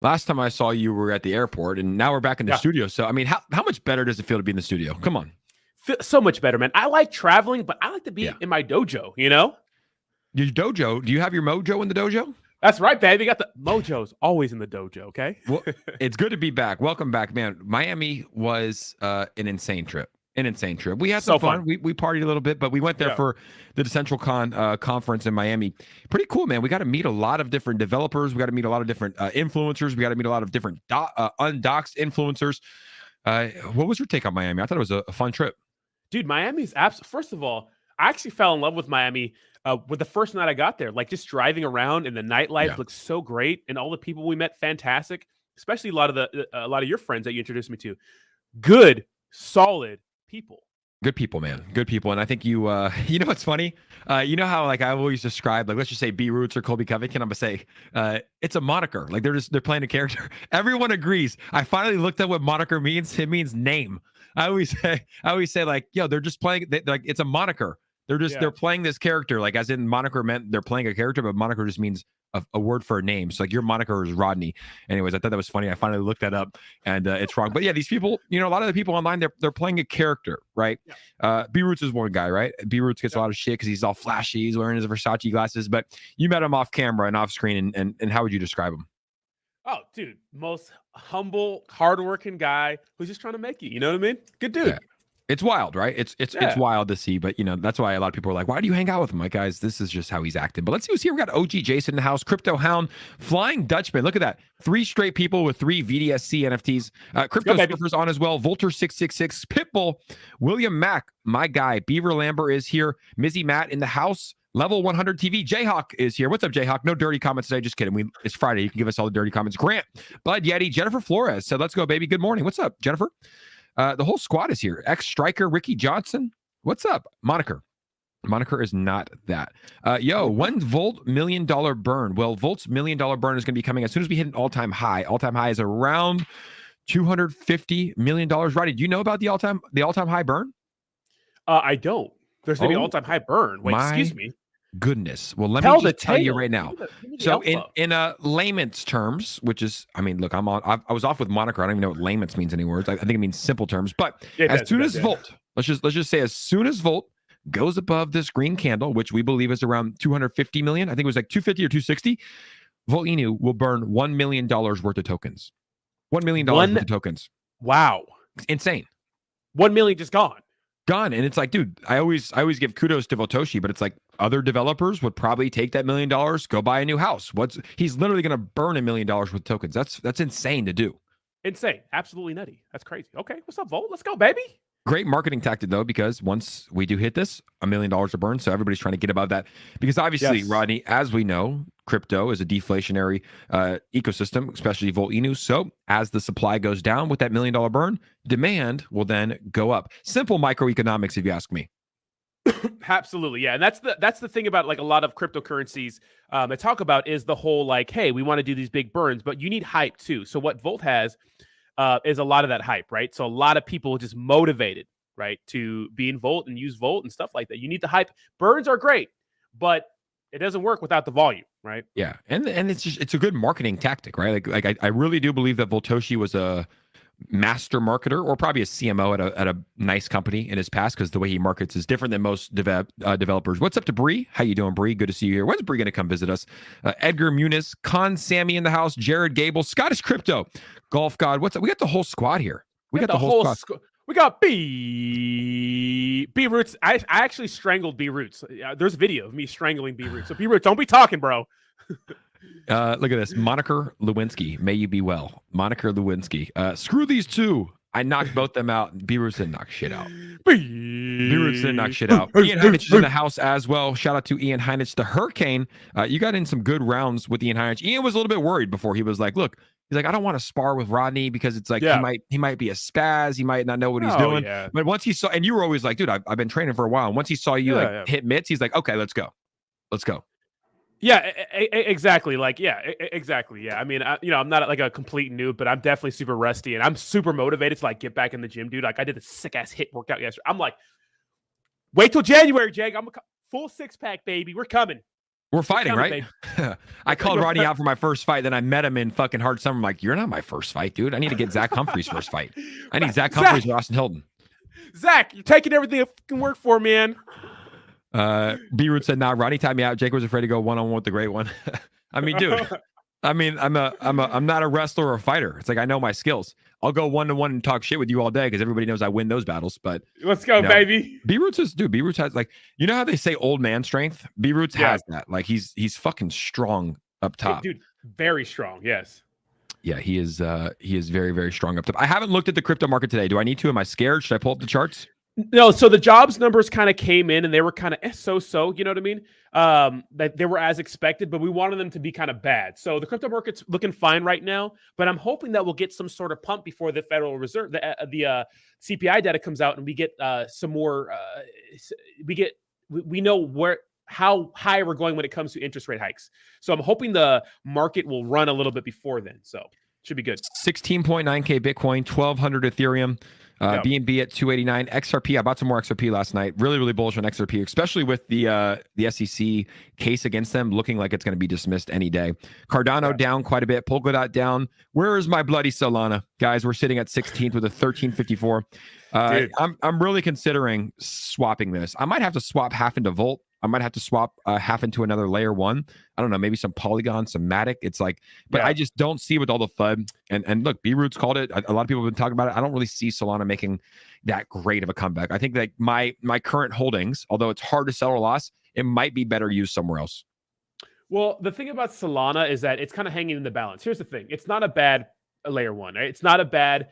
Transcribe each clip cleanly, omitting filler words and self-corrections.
Last time I saw you were at the airport, and now we're back in the Yeah. studio. So, I mean, how much better does it feel to be in the studio? Come on. So much better, man. I like traveling, but I like to Yeah. be in my dojo, you know? Your dojo, do you have your mojo in the dojo? That's right, baby. Got the mojo's always in the dojo, okay? Well, it's good to be back. Welcome back, man. Miami was an insane trip. An insane trip. We had some So fun. fun. We partied a little bit, but we went there Yeah. for the Central Con conference in Miami. Pretty cool, man. We got to meet a lot of different developers. We got to meet a lot of different influencers. We got to meet a lot of different undoxed influencers. What was your take on Miami? I thought it was a fun trip. Dude, Miami's first of all, I actually fell in love with Miami with the first night I got there. Like just driving around and the nightlife Yeah. looks so great, and all the people we met, fantastic. Especially a lot of your friends that you introduced me to. Good, solid people. Good people, man. Good people. And I think you you know what's funny? You know how like I always describe, like, let's just say B Roots or Colby Covington. I'm gonna say it's a moniker. Like they're playing a character. Everyone agrees. I finally looked at what moniker means. It means name. I always say like, yo, they're just playing like it's a moniker. They're playing this character, like as in moniker meant they're playing a character, but moniker just means a word for a name. So like your moniker is Rodney. Anyways, I thought that was funny. I finally looked that up, and it's wrong. But yeah, these people, you know, a lot of the people online, they're playing a character, right? Yeah. B Roots is one guy, right? B Roots gets a lot of shit because he's all flashy. He's wearing his Versace glasses. But you met him off camera and off screen, and how would you describe him? Oh, dude, most humble, hardworking guy who's just trying to make it. You know what I mean? Good dude. Yeah. It's wild, right? It's wild to see, but you know that's why a lot of people are like, "Why do you hang out with him?" Like, guys, this is just how he's acting. But let's see who's here. We got OG Jason in the house, Crypto Hound, Flying Dutchman. Look at that, 3 straight people with 3 VDSC NFTs. Crypto Surfers on as well. Volter666, Pitbull, William Mack, my guy, Beaver Lambert is here. Mizzy Matt in the house. Level 100 TV, Jayhawk is here. What's up, Jayhawk? No dirty comments today. Just kidding. It's Friday. You can give us all the dirty comments. Grant, Bud Yeti, Jennifer Flores. So let's go, baby. Good morning. What's up, Jennifer? The whole squad is here. Ex-striker Ricky Johnson. What's up? Moniker is not that. When's Volt $1 million burn? Well, Volt's $1 million burn is going to be coming as soon as we hit an all-time high. All-time high is around $250 million. Rodney, do you know about the all-time high burn? I don't. There's going to be all-time high burn. Wait, excuse me. Goodness. Well, let me just tell you right now. So in layman's terms, which is, I mean, look, I was off with moniker. I don't even know what layman's means anymore. I think it means simple terms. But as soon as Volt, let's just say as soon as Volt goes above this green candle, which we believe is around 250 million, I think it was like 250 or 260, Volt Inu will burn $1 million worth of tokens. $1 million worth of tokens. Wow. It's insane. 1 million just gone. And it's like, dude, I always give kudos to Votoshi, but it's like other developers would probably take that $1 million, go buy a new house. He's literally going to burn $1 million worth of tokens. That's insane to do. Insane. Absolutely nutty. That's crazy. Okay. What's up, Volt? Let's go, baby. Great marketing tactic, though, because once we do hit this, $1 million to burn. So everybody's trying to get above that. Because obviously, Rodney, as we know, crypto is a deflationary ecosystem, especially Volt Inu. So as the supply goes down with that $1 million burn, demand will then go up. Simple microeconomics, if you ask me. Absolutely, yeah, and that's the thing about like a lot of cryptocurrencies that talk about is the whole like, hey, we want to do these big burns, but you need hype too. So what Volt has is a lot of that hype, right? So a lot of people are just motivated, right, to be in Volt and use Volt and stuff like that. You need the hype. Burns are great, but it doesn't work without the volume, right? Yeah, and it's a good marketing tactic, right? Like I really do believe that Votoshi was a master marketer or probably a CMO at a nice company in his past, because the way he markets is different than most developers. What's up to Bree? How you doing, Bree? Good to see you here. When's Bree going to come visit us? Edgar Muniz, Con Sammy in the house, Jared Gable, Scottish Crypto, Golf God. What's up? We got the whole squad here. We got the whole squad. We got B Roots. I actually strangled B Roots. There's a video of me strangling B Roots. So B Roots, don't be talking, bro. Look at this. Moniker Lewinsky. May you be well. Moniker Lewinsky. Screw these two. I knocked both them out. B-Roots didn't knock shit out. B-Roots didn't knock shit out. Ian Heinrich is in the house as well. Shout out to Ian Heinrich, the Hurricane. You got in some good rounds with Ian Heinrich. Ian was a little bit worried before. He was like, look, he's like, I don't want to spar with Rodney because it's like he might be a spaz. He might not know what he's doing. Yeah. But once he saw, and you were always like, dude, I've been training for a while. And once he saw you hit mitts, he's like, okay, let's go. Let's go. Yeah, exactly. Like, exactly. Yeah. I mean, I'm not like a complete noob, but I'm definitely super rusty and I'm super motivated to like get back in the gym, dude. Like I did a sick ass hit workout yesterday. I'm like, wait till January, Jake. I'm a full 6-pack, baby. We're coming. We're fighting, right? I called Rodney out for my first fight. Then I met him in fucking Hard Summer. I'm like, you're not my first fight, dude. I need to get Zach Humphreys' first fight. I need Zach Humphreys or Austin Hilton. Zach, you're taking everything that can work for, man. B-Root said, nah, Rodney tied me out. Jake was afraid to go one-on-one with the great one. I mean, dude, I'm not a wrestler or a fighter. It's like, I know my skills. I'll go one-to-one and talk shit with you all day because everybody knows I win those battles. But let's go, baby. B-Roots has like, you know how they say old man strength? B-Roots has that. Like he's fucking strong up top. Dude, very strong. Yes. Yeah, he is very, very strong up top. I haven't looked at the crypto market today. Do I need to? Am I scared? Should I pull up the charts? No, so the jobs numbers kind of came in and they were kind of so, you know what I mean? That they were as expected, but we wanted them to be kind of bad. So the crypto market's looking fine right now, but I'm hoping that we'll get some sort of pump before the Federal Reserve, the CPI data comes out and we get some more, we know how high we're going when it comes to interest rate hikes. So I'm hoping the market will run a little bit before then. So should be good. 16.9K Bitcoin, 1,200 Ethereum. BNB at 289. XRP, I bought some more XRP last night. Really, really bullish on XRP, especially with the SEC case against them looking like it's going to be dismissed any day. Cardano down quite a bit. Polkadot down. Where is my bloody Solana? Guys, we're sitting at 16th with a 1354. I'm really considering swapping this. I might have to swap half into Volt. I might have to swap half into another layer one. I don't know, maybe some Polygon, some Matic. It's like, but I just don't see with all the FUD. And look, B-Roots called it. A lot of people have been talking about it. I don't really see Solana making that great of a comeback. I think that my current holdings, although it's hard to sell or loss, it might be better used somewhere else. Well, the thing about Solana is that it's kind of hanging in the balance. Here's the thing. It's not a bad layer one, right? It's not a bad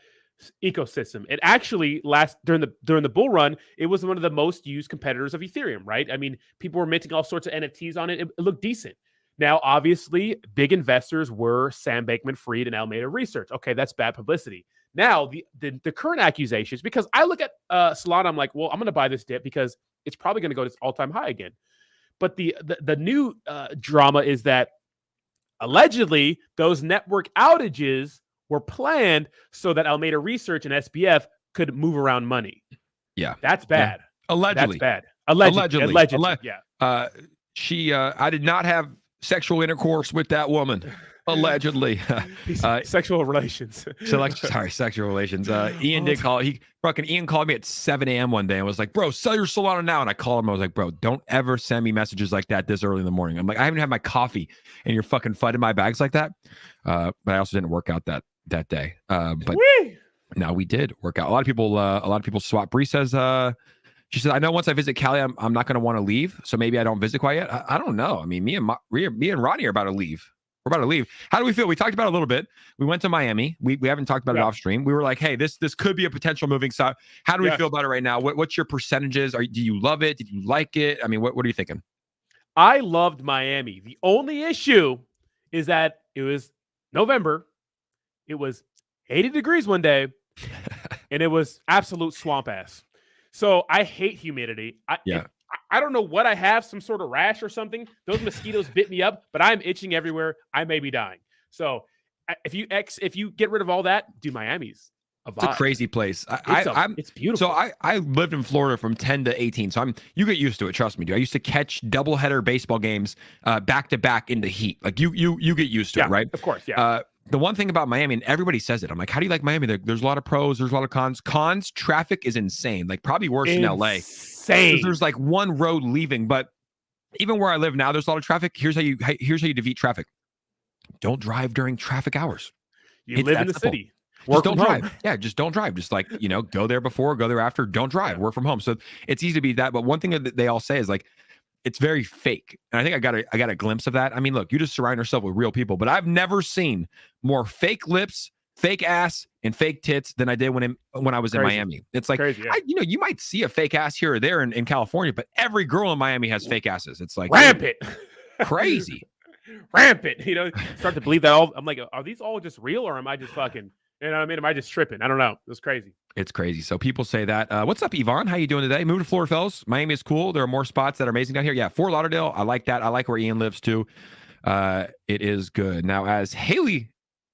ecosystem. It actually during the bull run, it was one of the most used competitors of Ethereum, right? I mean, people were minting all sorts of NFTs on it. It looked decent. Now, obviously, big investors were Sam Bankman-Fried and Alameda Research. Okay, that's bad publicity. Now, the current accusations, because I look at Solana, I'm like, well, I'm going to buy this dip because it's probably going to go to its all-time high again. But the new drama is that allegedly those network outages were planned so that Alameda Research and SBF could move around money. Yeah. That's bad. Yeah. Allegedly. That's bad. Allegedly. Yeah. I did not have sexual intercourse with that woman. Allegedly. Sexual relations. Sexual relations. Ian called me at 7 a.m. one day and was like, bro, sell your Solana now. And I called him. I was like, bro, don't ever send me messages like that this early in the morning. I'm like, I haven't had my coffee and you're fucking flooding my bags like that. But I also didn't work out that day. But no, we did work out. A lot of people swap. Bree says, she said, I know once I visit Cali, I'm not going to want to leave. So maybe I don't visit quite yet. I don't know. I mean, me and Rodney are about to leave. We're about to leave. How do we feel? We talked about it a little bit. We went to Miami. We haven't talked about it off stream. We were like, hey, this could be a potential moving side. How do we feel about it right now? What's your percentages? Do you love it? Did you like it? I mean, what are you thinking? I loved Miami. The only issue is that it was November. It was 80 degrees one day, and it was absolute swamp ass. So I hate humidity. I don't know what I have, some sort of rash or something. Those mosquitoes bit me up, but I'm itching everywhere. I may be dying. So if you get rid of all that, do Miami's a vibe. It's a crazy place. It's beautiful. So I lived in Florida from 10 to 18. So you get used to it. Trust me, dude. I used to catch doubleheader baseball games back to back in the heat. Like you get used to it, right? Of course, yeah. The one thing about Miami, and everybody says it, I'm like, how do you like Miami? There's a lot of pros, there's a lot of cons. Cons, traffic is insane, like probably worse in LA. Insane. There's like one road leaving, but even where I live now, there's a lot of traffic. Here's how you defeat traffic. Don't drive during traffic hours. You live in the city. Just don't drive. Yeah, just don't drive. Just like, go there before, go there after. Don't drive. Work from home. So it's easy to be that. But one thing that they all say is like, it's very fake. And I think I got a glimpse of that. I mean, look, you just surround yourself with real people, but I've never seen more fake lips, fake ass, and fake tits than I did when I was in Miami. It's like, crazy, yeah. You might see a fake ass here or there in California, but every girl in Miami has fake asses. It's like rampant. Crazy. Rampant. Start to believe that all. I'm like, are these all just real or am I just fucking, you know what I mean? Am I just tripping? I don't know. It's crazy. It's crazy. So people say that. What's up, Yvonne? How you doing today? Move to Florida, fellas. Miami is cool. There are more spots that are amazing down here. Yeah, Fort Lauderdale. I like that. I like where Ian lives too. It is good. Now, as Haley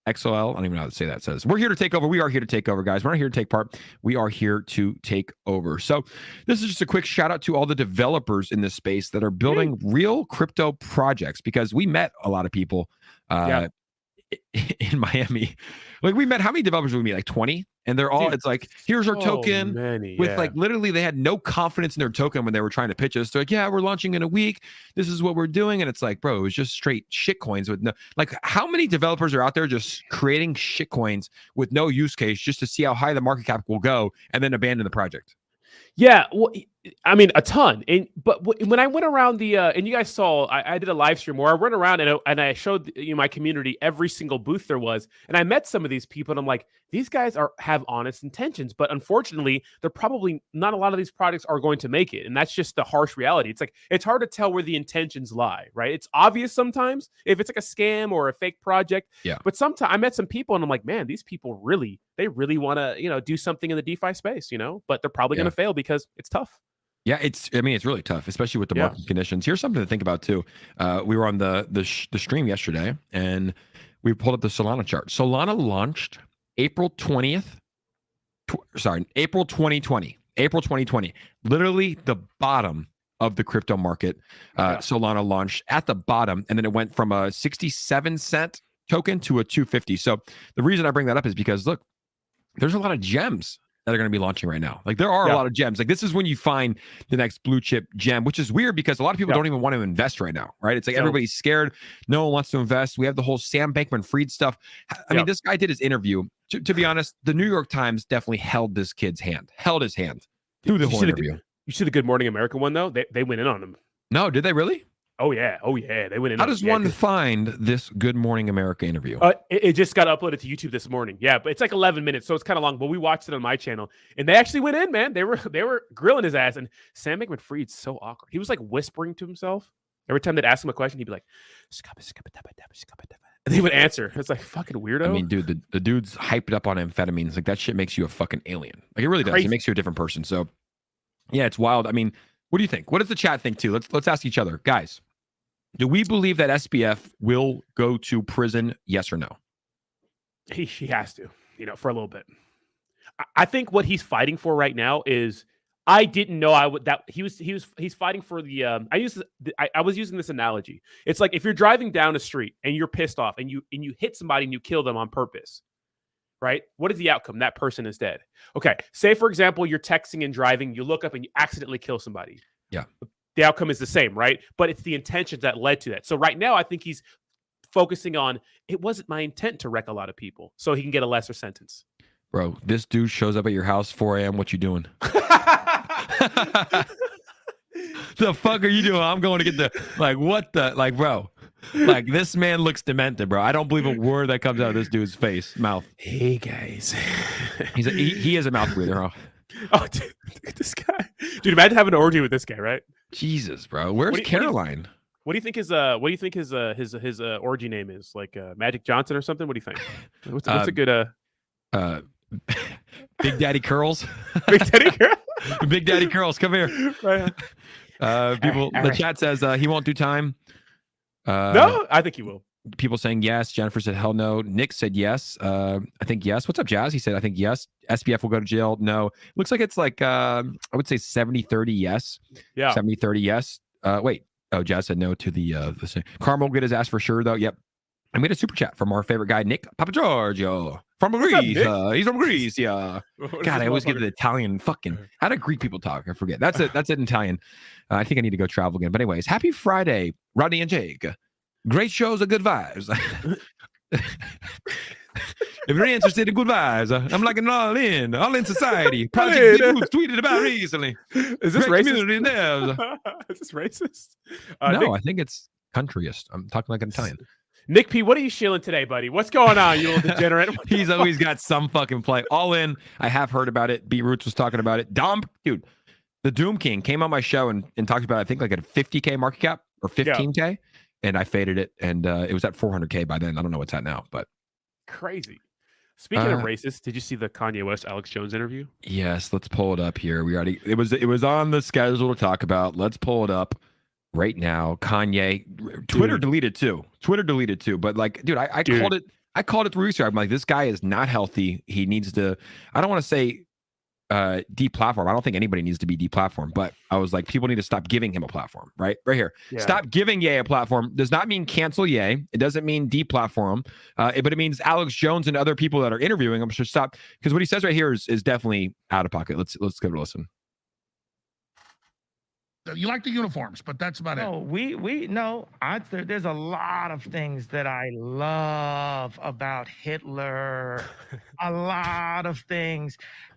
XOL. I don't even know how to say that. It says, we're here to take over. We are here to take over, guys. We're not here to take part. We are here to take over. So this is just a quick shout out to all the developers in this space that are building real crypto projects, because we met a lot of people in Miami. Like, we met, how many developers did we meet? Like 20? And they're all, it's like, here's our token. With like, literally, they had no confidence in their token when they were trying to pitch us. They're like, yeah, we're launching in a week. This is what we're doing. And it's like, bro, it was just straight shit coins with no, like, how many developers are out there just creating shit coins with no use case just to see how high the market cap will go and then abandon the project? Yeah, well, I mean, a ton. But when I went around the and you guys saw, I did a live stream where I went around and I showed my community every single booth there was, and I met some of these people, and I'm like, these guys have honest intentions, but unfortunately, they're probably not, a lot of these products are going to make it, and that's just the harsh reality. It's like, it's hard to tell where the intentions lie, right? It's obvious sometimes if it's like a scam or a fake project. Yeah. But sometimes I met some people, and I'm like, man, these people really want to do something in the DeFi space, but they're probably going to fail because it's tough. Yeah, it's really tough, especially with the market conditions. Here's something to think about too. We were on the stream yesterday, and we pulled up the Solana chart. Solana launched April 20th. April 2020. April 2020. Literally the bottom of the crypto market. Solana launched at the bottom, and then it went from a 67-cent token to a 250. So the reason I bring that up is because, look, there's a lot of gems that are going to be launching right now. Like, there are a lot of gems. Like, this is when you find the next blue chip gem, which is weird because a lot of people don't even want to invest right now, right? It's like everybody's scared. No one wants to invest. We have the whole Sam Bankman-Fried stuff. I mean, this guy did his interview. To be honest, the New York Times definitely held this kid's hand, through the whole interview. You see the Good Morning America one, though? They went in on him. No, did they really? Oh yeah. They went in. How does one find this Good Morning America interview? It just got uploaded to YouTube this morning. Yeah, but it's like 11 minutes, so it's kind of long. But we watched it on my channel, and they actually went in, man. They were grilling his ass, and Sam Bankman-Fried's so awkward. He was like whispering to himself every time they'd ask him a question. He'd be like, and he would answer. It's like, fucking weirdo. I mean, dude, the dude's hyped up on amphetamines. Like, that shit makes you a fucking alien. Like, it really does. Crazy. It makes you a different person. So, yeah, it's wild. I mean, what do you think? What does the chat think too? Let's ask each other, guys. Do we believe that SBF will go to prison? Yes or no? He has to, for a little bit. I think what he's fighting for right now is, I didn't know he's fighting for the I was using this analogy. It's like if you're driving down a street and you're pissed off and you hit somebody and you kill them on purpose, right? What is the outcome? That person is dead. Okay, say for example you're texting and driving, you look up and you accidentally kill somebody. Yeah. The outcome is the same, right? But it's the intentions that led to that. So right now, I think he's focusing on, it wasn't my intent to wreck a lot of people, so he can get a lesser sentence. Bro, this dude shows up at your house 4 a.m. What you doing? The fuck are you doing? I'm going to get bro. Like, this man looks demented, bro. I don't believe a word that comes out of this dude's mouth. Hey, guys. He is a mouth breather, huh? Oh, dude, look at this guy. Dude, imagine having an orgy with this guy, right? Jesus, bro. Where's Caroline? What do you think his orgy name is? Like Magic Johnson or something? What do you think? What's a good Big Daddy Curls? Big Daddy Curls? Big Daddy Curls, come here. Right. The chat says he won't do time. No, I think he will. People saying yes. Jennifer said hell no. Nick said yes. I think yes. What's up, Jazz? He said I think yes. SBF will go to jail. No. Looks like it's like I would say 70-30 yes. Yeah. 70-30 yes. Wait. Oh, Jazz said no to the Carmel will get his ass for sure though. Yep. I made a super chat from our favorite guy, Nick Papagiorgio from Greece. He's from Greece. Yeah. God, I always get the Italian fucking. How do Greek people talk? I forget. That's it. That's it in Italian. I think I need to go travel again. But anyways, happy Friday, Rodney and Jake. Great shows are good vibes. If you're interested in good vibes, I'm like an all-in society. Project Big tweeted about recently. Is this Great racist? Is this racist? No, Nick, I think it's countryist. I'm talking like an Italian. Nick P, what are you shilling today, buddy? What's going on, you little degenerate? He's always got some fucking play. All in. I have heard about it. B Roots was talking about it. Dude, the Doom King came on my show and talked about, I think, like a 50K market cap or 15K. Yeah. And I faded it, and it was at 400K by then. I don't know what's at now, but crazy. Speaking of racist, did you see the Kanye West Alex Jones interview? Yes, let's pull it up here. It was on the schedule to talk about. Let's pull it up right now. Kanye, Twitter deleted too. But like, dude, I called it I called it 3 weeks ago. I'm like, this guy is not healthy. He needs to. I don't want to say deplatform. I don't think anybody needs to be deplatformed, but I was like, people need to stop giving him a platform, right here. Yeah. Stop giving Ye a platform does not mean cancel Ye. It doesn't mean deplatform him, but it means Alex Jones and other people that are interviewing him should stop, because what he says right here is definitely out of pocket. Let's give it a listen. You like the uniforms, but that's about it. No. There's a lot of things that I love about Hitler. A lot of things.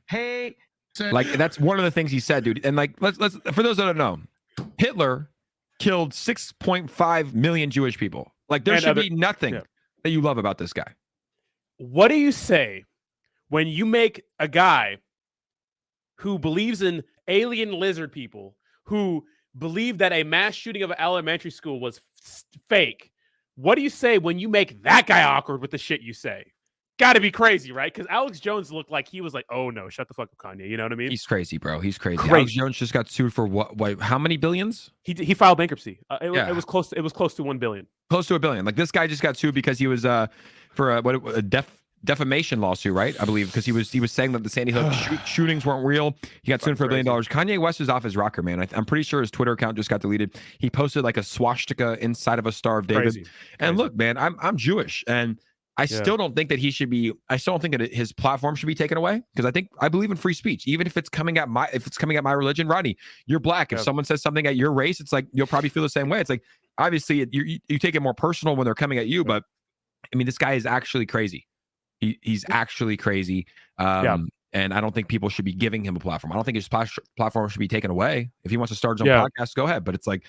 Hey, like that's one of the things he said, dude. And like, let's for those that don't know, Hitler killed 6.5 million Jewish people. Like there should be nothing that you love about this guy. What do you say when you make a guy who believes in alien lizard people, who believe that a mass shooting of an elementary school was fake? What do you say when you make that guy awkward with the shit you say? Got to be crazy, right? Because Alex Jones looked like he was like, oh no, shut the fuck up, Kanye. You know what I mean? He's crazy, bro. He's crazy. Alex Jones just got sued for what? How many billions? He filed bankruptcy. It was close. It was close to $1 billion. Close to $1 billion. Like this guy just got sued because he was for a defamation lawsuit, right? I believe, because he was saying that the Sandy Hook shootings weren't real. He got sued for $1 billion. Kanye West is off his rocker, man. I'm pretty sure his Twitter account just got deleted. He posted like a swastika inside of a Star of David. Crazy. And look, man, I'm Jewish, and I still don't think that he should be. I still don't think that his platform should be taken away, because I believe in free speech, even if it's coming at my religion. Rodney, you're black. If someone says something at your race, it's like you'll probably feel the same way. It's like obviously you take it more personal when they're coming at you, but I mean, this guy is actually crazy. He's actually crazy. And I don't think people should be giving him a platform. I don't think his platform should be taken away. If he wants to start his own podcast, go ahead. But it's like,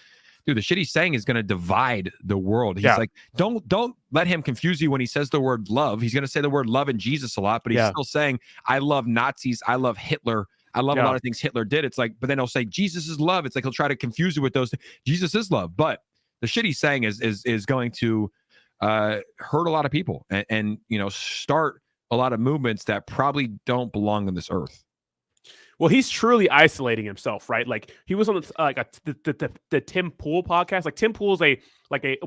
dude, the shit he's saying is going to divide the world. He's like, don't let him confuse you when he says the word love. He's going to say the word love and Jesus a lot, but he's still saying, I love Nazis. I love Hitler. I love a lot of things Hitler did. It's like, but then he'll say Jesus is love. It's like he'll try to confuse you with those. Jesus is love. But the shit he's saying is going to hurt a lot of people and start a lot of movements that probably don't belong on this earth. Well, he's truly isolating himself, right? Like he was on the Tim Pool podcast. Like Tim Pool is a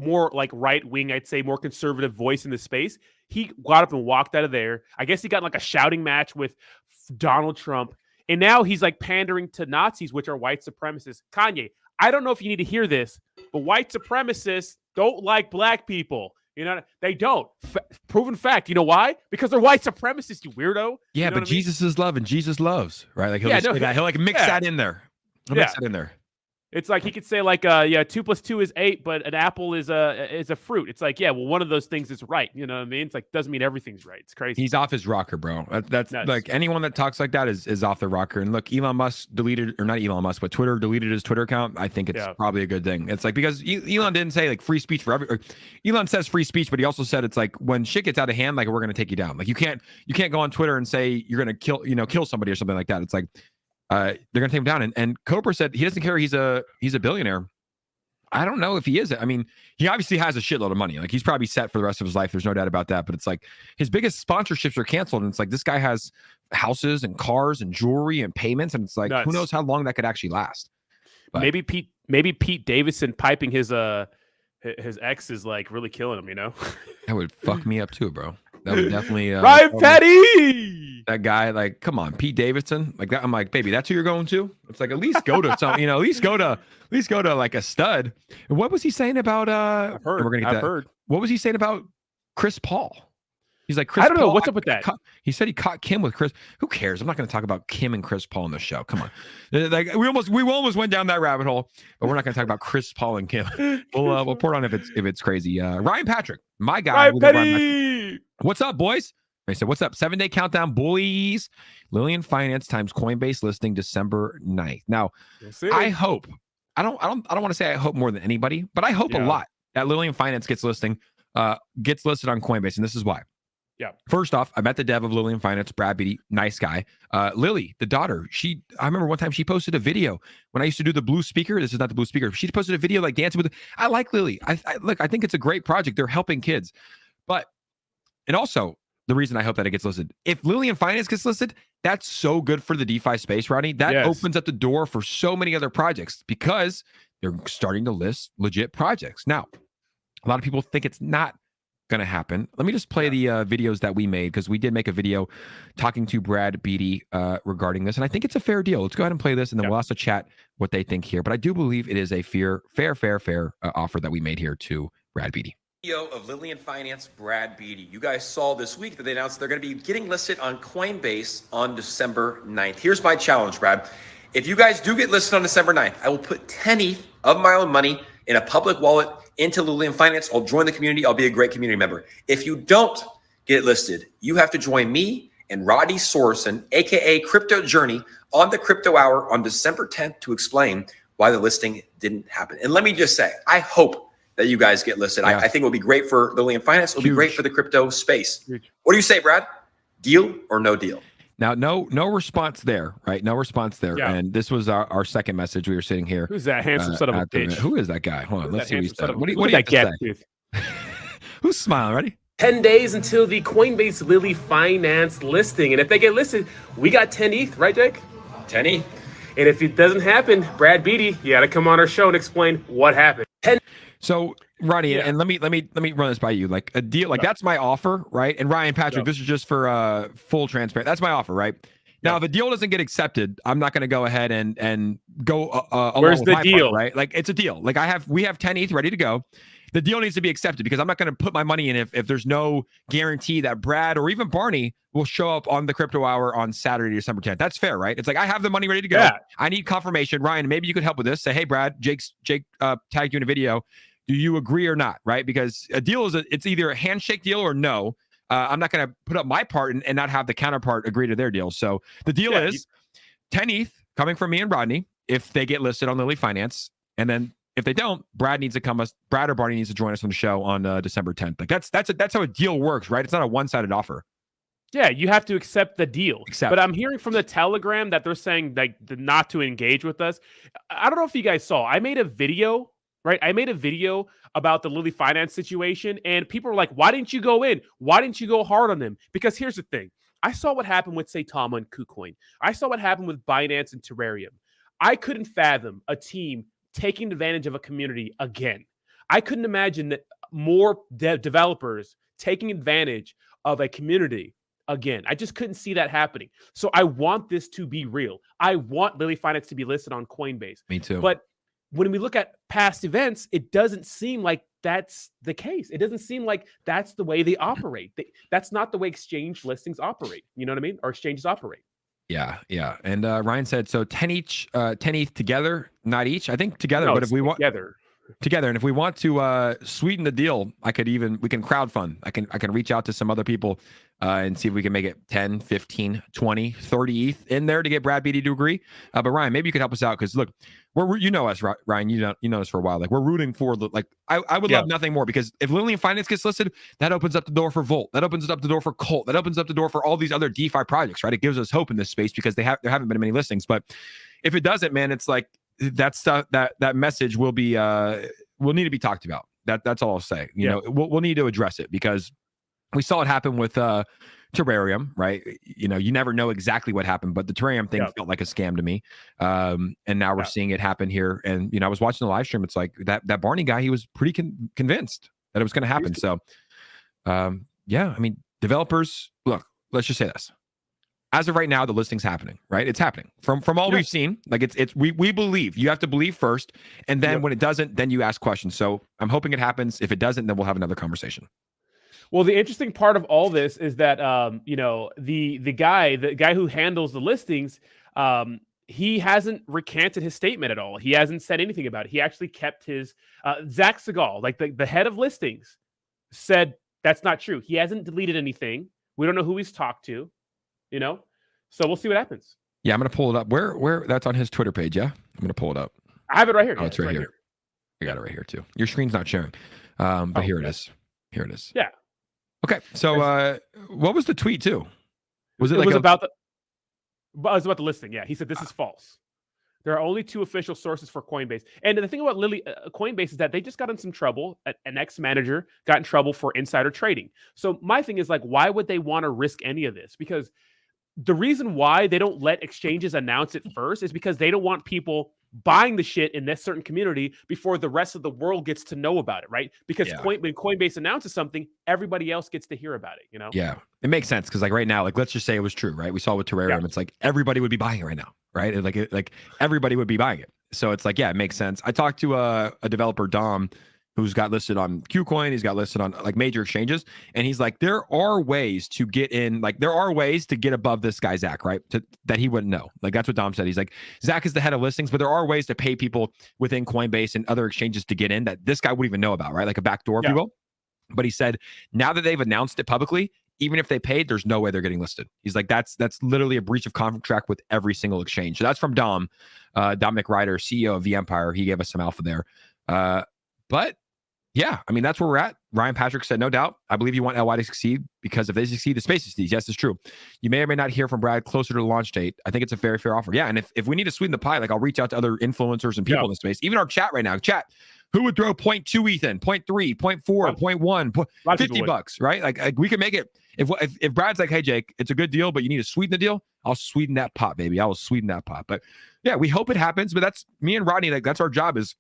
more like right wing, I'd say, more conservative voice in the space. He got up and walked out of there. I guess he got in like a shouting match with Donald Trump, and now he's like pandering to Nazis, which are white supremacists. Kanye, I don't know if you need to hear this, but white supremacists don't like black people. You know, they don't. Proven fact. You know why? Because they're white supremacists, you weirdo. Yeah, you know but Jesus is love and Jesus loves, right? Like he'll he'll like mix that in there. Mix that in there. It's like he could say like, 2 + 2 is 8, but an apple is a fruit. It's like, well, one of those things is right. You know what I mean? It's like, doesn't mean everything's right. It's crazy. He's off his rocker, bro. That's like anyone that talks like that is off the rocker. And look, Elon Musk deleted, or not Elon Musk, but Twitter deleted his Twitter account. I think it's probably a good thing. It's like, because Elon didn't say like free speech for every. Elon says free speech, but he also said it's like when shit gets out of hand, like we're gonna take you down. Like you can't go on Twitter and say you're gonna kill somebody or something like that. It's like. They're gonna take him down, and Cobra said he doesn't care. He's a billionaire. I don't know if he is. I mean, he obviously has a shitload of money. Like he's probably set for the rest of his life. There's no doubt about that. But it's like his biggest sponsorships are canceled, and it's like this guy has houses and cars and jewelry and payments, and it's like who knows how long that could actually last. But maybe Pete Davidson piping his ex is like really killing him. You know, that would fuck me up too, bro. That would definitely Ryan Petty. That guy, like, come on, Pete Davidson, like that. I'm like, baby, that's who you're going to. It's like at least go to some, at least go to like a stud. And what was he saying about? I've heard. What was he saying about Chris Paul? He's like, Chris I don't know Paul, what's up with that. He said he caught Kim with Chris. Who cares? I'm not going to talk about Kim and Chris Paul on the show. Come on, like we almost went down that rabbit hole, but we're not going to talk about Chris Paul and Kim. We'll report on if it's crazy. Ryan Patrick, my guy. Ryan Petty. What's up, boys? I said, what's up? 7-day countdown, boys. Lillian Finance times Coinbase listing December 9th. Now, I hope. I don't want to say I hope more than anybody, but I hope a lot that Lillian Finance gets listed on Coinbase, and this is why. Yeah. First off, I met the dev of Lillian Finance, Brad Beatty, nice guy. Lily, the daughter, I remember one time she posted a video when I used to do the blue speaker. This is not the blue speaker. She posted a video like dancing with. I like Lily. I think it's a great project. They're helping kids, and also the reason I hope that it gets listed. If Lillian Finance gets listed, that's so good for the DeFi space, Rodney. That opens up the door for so many other projects because they're starting to list legit projects. Now, a lot of people think it's not going to happen. Let me just play the videos that we made, because we did make a video talking to Brad Beatty regarding this, and I think it's a fair deal. Let's go ahead and play this, and then we'll also chat what they think here. But I do believe it is a fair offer that we made here to Brad Beatty. CEO of Lillian Finance, Brad Beatty. You guys saw this week that they announced they're going to be getting listed on Coinbase on December 9th. Here's my challenge, Brad. If you guys do get listed on December 9th, I will put 10 ETH of my own money in a public wallet into Lillian Finance. I'll join the community. I'll be a great community member. If you don't get listed, you have to join me and Rodney Sorson, aka Crypto Journey, on the Crypto Hour on December 10th to explain why the listing didn't happen. And let me just say, I hope that you guys get listed. I think it will be great for Lillian Finance. It'll be great for the crypto space. What do you say, Brad? Deal or no deal? Now, no response there, right? No response there. Yeah. And this was our second message. We were sitting here. Who's that handsome son of a bitch? Who is that guy? Hold on. Let's see what he's done. What do you have to say? Who's smiling? Ready? 10 days until the Coinbase Lilly Finance listing. And if they get listed, we got 10 ETH, right, Jake? 10 ETH. And if it doesn't happen, Brad Beatty, you got to come on our show and explain what happened. So, Rodney, and let me run this by you. Like a deal, like that's my offer, right? And Ryan, Patrick, this is just for full transparent. That's my offer, right? Now, if a deal doesn't get accepted, I'm not going to go ahead and go along Where's with the my deal, part, right? Like it's a deal. Like we have 10 ETH ready to go. The deal needs to be accepted, because I'm not going to put my money in if there's no guarantee that Brad or even Barney will show up on the Crypto Hour on Saturday, December 10th. That's fair, right? It's like I have the money ready to go. Yeah. I need confirmation. Ryan, maybe you could help with this. Say, hey, Brad, Jake tagged you in a video. Do you agree or not, right? Because a deal it's either a handshake deal or no. I'm not going to put up my part and not have the counterpart agree to their deal. So the deal is 10 ETH coming from me and Rodney if they get listed on Lilly Finance. And then if they don't, Brad or Barney needs to join us on the show on December 10th. Like that's how a deal works, right? It's not a one-sided offer. Yeah, you have to accept the deal. But I'm hearing from the Telegram that they're saying like not to engage with us. I don't know if you guys saw. I made a video. Right, I made a video about the Lilly Finance situation, and people were like, "Why didn't you go in? Why didn't you go hard on them?" Because here's the thing: I saw what happened with 𝗖𝗢𝗡𝗡𝗘𝗖𝗧 and KuCoin. I saw what happened with Binance and Terrarium. I couldn't fathom a team taking advantage of a community again. I couldn't imagine that more developers taking advantage of a community again. I just couldn't see that happening. So I want this to be real. I want Lilly Finance to be listed on Coinbase. Me too. But when we look at past events, it doesn't seem like that's the case. It doesn't seem like that's the way they operate. That's not the way exchange listings operate. You know what I mean? Or exchanges operate. Yeah. And Ryan said, so 10 ETH together, not each. I think together, no, but if we want together, and if we want to sweeten the deal, we can crowdfund. I can reach out to some other people and see if we can make it 10, 15, 20, 30 ETH in there to get Brad Beatty to agree. But Ryan, maybe you could help us out, because look, you know us, Ryan. You know us for a while. Like we're rooting for I would love nothing more, because if Lillian Finance gets listed, that opens up the door for Volt. That opens up the door for Cult. That opens up the door for all these other DeFi projects, right? It gives us hope in this space, because there haven't been many listings. But if it doesn't, man, it's like that stuff, that message will need to be talked about. That's all I'll say. You know, we'll need to address it, because we saw it happen with Terrarium, right? You know, you never know exactly what happened, but the Terrarium thing felt like a scam to me. And now we're seeing it happen here. And, you know, I was watching the live stream. It's like that Barney guy, he was pretty convinced that it was going to happen. So, I mean, developers, look, let's just say this. As of right now, the listing's happening, right? It's happening from all we've seen. Like we believe. You have to believe first, and then when it doesn't, then you ask questions. So I'm hoping it happens. If it doesn't, then we'll have another conversation. Well, the interesting part of all this is that you know, the guy who handles the listings, he hasn't recanted his statement at all. He hasn't said anything about it. He actually kept his 𝗪𝗪𝗧, like the head of listings, said that's not true. He hasn't deleted anything. We don't know who he's talked to. You know, so we'll see what happens. Yeah, I'm gonna pull it up. Where that's on his Twitter page. Yeah, I'm gonna pull it up. I have it right here. Oh, it's right here. I got it right here too. Your screen's not sharing, but here it is. Here it is. Yeah. Okay. So, what was the tweet too? Was it about the listing? Yeah, he said this is false. There are only 2 official sources for Coinbase. And the thing about Coinbase is that they just got in some trouble. An ex-manager got in trouble for insider trading. So my thing is like, why would they want to risk any of this? Because the reason why they don't let exchanges announce it first is because they don't want people buying the shit in this certain community before the rest of the world gets to know about it, right? Because when Coinbase announces something, everybody else gets to hear about it, you know? Yeah, it makes sense because like right now, like let's just say it was true, right? We saw with Terrarium, it's like everybody would be buying it right now, right? Like everybody would be buying it. So it's like, yeah, it makes sense. I talked to a developer, Dom, who's got listed on KuCoin. He's got listed on like major exchanges. And he's like, there are ways to get in, like there are ways to get above this guy, Zach, right? That he wouldn't know. Like that's what Dom said. He's like, Zach is the head of listings, but there are ways to pay people within Coinbase and other exchanges to get in that this guy wouldn't even know about, right? Like a backdoor, if you will. But he said, now that they've announced it publicly, even if they paid, there's no way they're getting listed. He's like, that's literally a breach of contract with every single exchange. So that's from Dom, Dominic Ryder, CEO of 𝗖𝗢𝗡𝗧. He gave us some alpha there. But yeah, I mean, that's where we're at. Ryan Patrick said, no doubt. I believe you want LY to succeed because if they succeed, the space succeeds. Yes, it's true. You may or may not hear from Brad closer to the launch date. I think it's a very fair offer. Yeah, and if we need to sweeten the pie, like I'll reach out to other influencers and people in the space. Even our chat right now. Chat, who would throw 0.2 ETH in, 0.3, 0.4, 0.1, $50, right? Like we can make it. If Brad's like, hey, Jake, it's a good deal, but you need to sweeten the deal, I'll sweeten that pot, baby. I will sweeten that pot. But yeah, we hope it happens. But that's me and Rodney. Like that's our job is,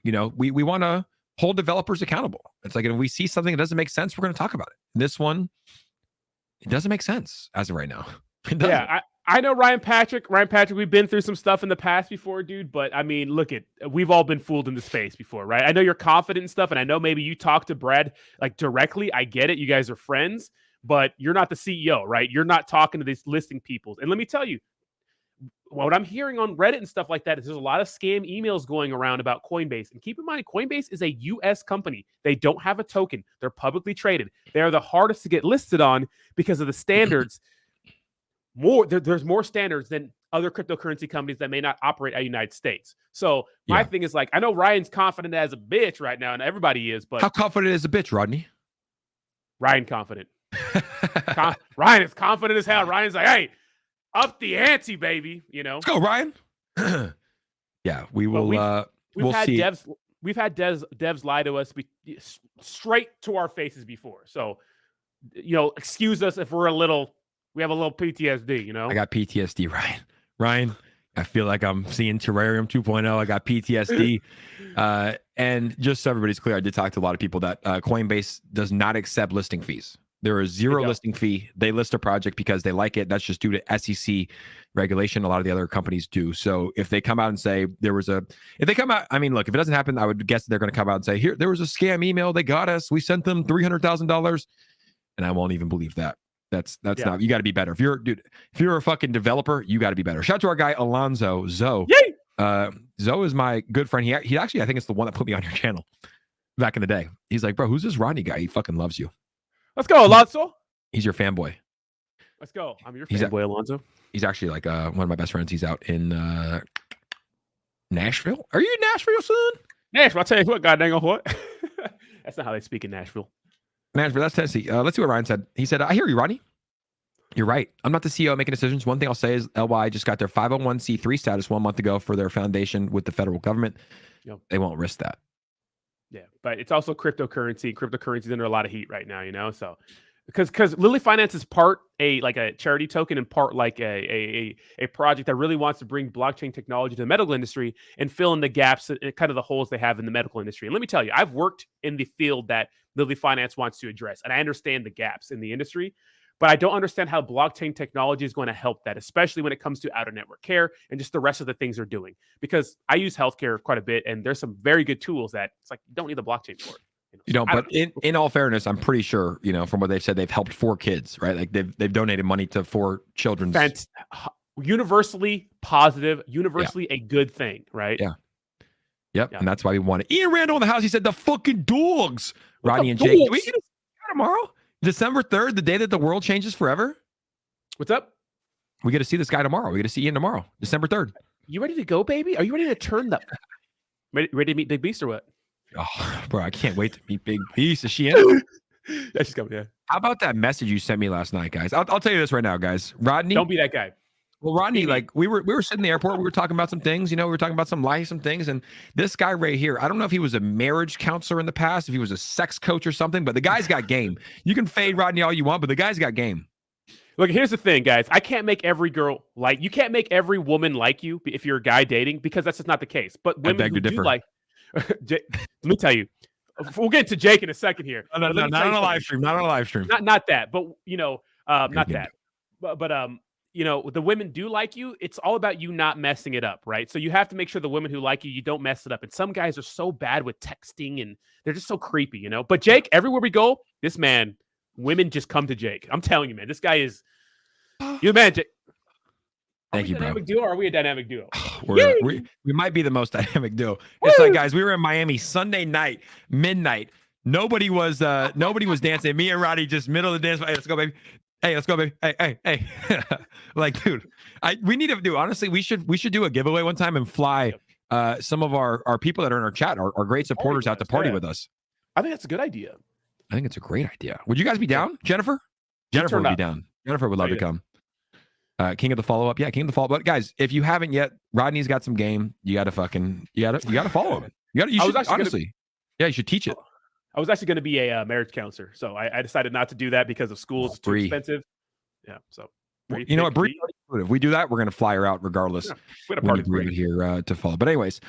you know, we want to hold developers accountable. It's like if we see something that doesn't make sense, we're going to talk about it. This one, it doesn't make sense as of right now. Yeah, I know Ryan Patrick. We've been through some stuff in the past before, dude. But I mean, we've all been fooled in the space before, right? I know you're confident and stuff, and I know maybe you talk to Brad like directly. I get it. You guys are friends, but you're not the CEO, right? You're not talking to these listing people. And let me tell you, what I'm hearing on Reddit and stuff like that is there's a lot of scam emails going around about Coinbase. And keep in mind, Coinbase is a U.S. company. They don't have a token. They're publicly traded. They are the hardest to get listed on because of the standards. There's more standards than other cryptocurrency companies that may not operate at United States. So my thing is like, I know Ryan's confident as a bitch right now, and everybody is, but how confident is a bitch, Rodney? Ryan confident. Ryan is confident as hell. Ryan's like, hey, up the ante, baby. You know, let's go, Ryan. Yeah, we will. We've had see. devs lie to us straight to our faces before. So, you know, excuse us if we have a little PTSD. You know, I got PTSD, Ryan. I feel like I'm seeing Terrarium 2.0. I got PTSD. And just so everybody's clear, I did talk to a lot of people that Coinbase does not accept listing fees. There is zero listing fee. They list a project because they like it. That's just due to SEC regulation. A lot of the other companies do. So if they come out and say I mean, look, if it doesn't happen, I would guess they're going to come out and say, here, there was a scam email. They got us. We sent them $300,000. And I won't even believe that. That's not, you got to be better. If you're a fucking developer, you got to be better. Shout out to our guy, Alonzo, 𝗖𝗧. 𝗖𝗧 is my good friend. He actually, I think it's the one that put me on your channel back in the day. He's like, bro, who's this Rodney guy? He fucking loves you. Let's go, Alonzo. He's your fanboy. Let's go. I'm your fanboy, Alonzo. He's actually like one of my best friends. He's out in Nashville. Are you in Nashville soon? Nashville. I'll tell you what, goddamn what. That's not how they speak in Nashville. Nashville, that's Tennessee. Let's see what Ryan said. He said, I hear you, Rodney. You're right. I'm not the CEO making decisions. One thing I'll say is LY just got their 501c3 status 1 month ago for their foundation with the federal government. Yep. They won't risk that. Yeah, but it's also cryptocurrency. Cryptocurrency is under a lot of heat right now, you know? So because Lily Finance is part like a charity token and part like a project that really wants to bring blockchain technology to the medical industry and fill in the gaps and kind of the holes they have in the medical industry. And let me tell you, I've worked in the field that Lily Finance wants to address, and I understand the gaps in the industry, but I don't understand how blockchain technology is going to help that, especially when it comes to out-of-network care and just the rest of the things they're doing. Because I use healthcare quite a bit, and there's some very good tools that it's like you don't need the blockchain for it. You know, but in all fairness, I'm pretty sure, you know, from what they've said, they've helped 4 kids, right? Like they've donated money to 4 children's. Universally positive, universally a good thing, right? Yeah. Yep. Yeah. And that's why we wanted Ian Randall in the house. He said the fucking dogs. Rodney and Jake. Do we get to see tomorrow? December 3rd, the day that the world changes forever. What's up? We get to see this guy tomorrow. We get to see Ian tomorrow, December 3rd. You ready to go, baby? Are you ready to turn the ready to meet Big Beast or what? Oh, bro, I can't wait to meet Big Beast. Is she in? Yeah, she's coming. Yeah. How about that message you sent me last night, guys? I'll tell you this right now, guys. Rodney, don't be that guy. Well, Rodney, like we were sitting in the airport. We were talking about some things. You know, we were talking about some life, some things. And this guy right here, I don't know if he was a marriage counselor in the past, if he was a sex coach or something, but the guy's got game. You can fade Rodney all you want, but the guy's got game. Look, here's the thing, guys. I can't make every girl like you. Can't make every woman like you if you're a guy dating, because that's just not the case. But women who do like, let me tell you, we'll get to Jake in a second here. No, not on a live stream. Not on a live stream. Not that. But not that. But the women do like you. It's all about you not messing it up, right? So you have to make sure the women who like you don't mess it up. And some guys are so bad with texting and they're just so creepy, But Jake, everywhere we go, this man. Women just come to Jake. I'm telling you, man. This guy is you, man. Jake. Thank you, bro. Dynamic duo, or are we a dynamic duo? we might be the most dynamic duo. It's like, guys, we were in Miami Sunday night, midnight. Nobody was dancing. Me and Roddy just middle of the dance. Hey, let's go, baby. Hey, let's go, baby. Hey. Like, dude, we need to do. Honestly, we should do a giveaway one time and fly some of our people that are in our chat, our great supporters, out to party with us. I think that's a good idea. I think it's a great idea. Would you guys be down, Jennifer? Jennifer would be down. Jennifer would love to come. King of the follow-up. Yeah, King of the follow-up. But guys, if you haven't yet, Rodney's got some game. You gotta follow him. You should honestly. You should teach it. I was actually going to be a marriage counselor, so I decided not to do that because of schools. It's too expensive. Yeah, so you know what, Bree? If we do that, we're gonna fly her out regardless. Yeah, we had a party here to follow. But anyways,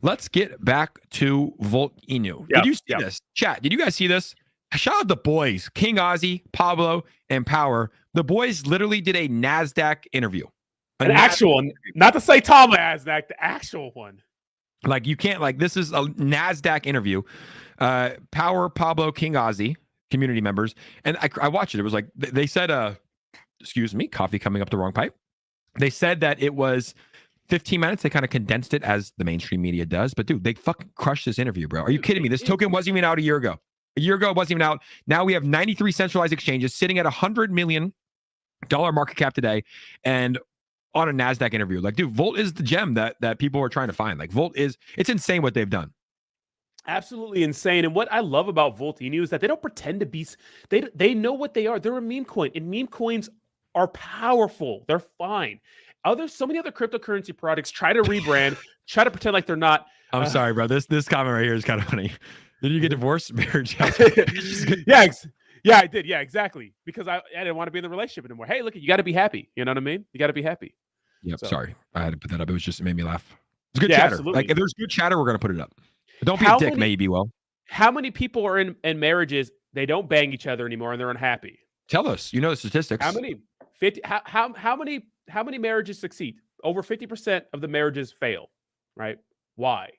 let's get back to Volt Inu. Yep, did you see this? Chat, did you guys see this? Shout out the boys, King Ozzy, Pablo, and Power. The boys literally did a NASDAQ interview. An actual one, not the 𝗖𝗢𝗡𝗧 NASDAQ, the actual one. Like, you can't, like, this is a NASDAQ interview. Power, Pablo, King Ozzy, community members. And I watched it. It was like, they said, excuse me, coffee coming up the wrong pipe. They said that it was 15 minutes. They kind of condensed it as the mainstream media does. But dude, they fucking crushed this interview, bro. Are you kidding me? This token wasn't even out a year ago. A year ago, it wasn't even out. Now we have 93 centralized exchanges sitting at $100 million market cap today, and on a NASDAQ interview. Like, dude, Volt is the gem that people are trying to find. Like, Volt is, it's insane what they've done. Absolutely insane. And what I love about Volt Inu is that they don't pretend to be, they know what they are. They're a meme coin, and meme coins are powerful. They're fine. So many other cryptocurrency products try to rebrand, try to pretend like they're not. I'm sorry, bro. This comment right here is kind of funny. Did you get divorced? Marriage? Yeah, I did. Yeah, exactly. Because I didn't want to be in the relationship anymore. Hey, look, you got to be happy. You know what I mean? You got to be happy. Yep. So, sorry, I had to put that up. It made me laugh. It's good chatter. Absolutely. Like, if there's good chatter, we're gonna put it up. But don't be a dick, maybe. Well, how many people are in marriages? They don't bang each other anymore, and they're unhappy. Tell us. You know the statistics. How many? 50. How many marriages succeed? Over 50% of the marriages fail. Right? Why?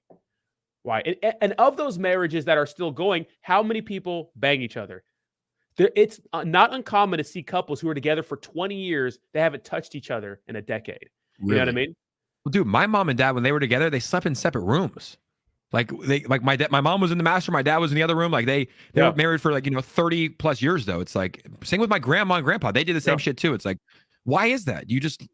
And of those marriages that are still going, how many people bang each other? It's not uncommon to see couples who are together for 20 years that haven't touched each other in a decade. You know what I mean? Well, dude, my mom and dad, when they were together, they slept in separate rooms. Like, my mom was in the master, my dad was in the other room. Like, they were married for 30 plus years though. It's like, same with my grandma and grandpa. They did the same shit too. It's like, why is that? You just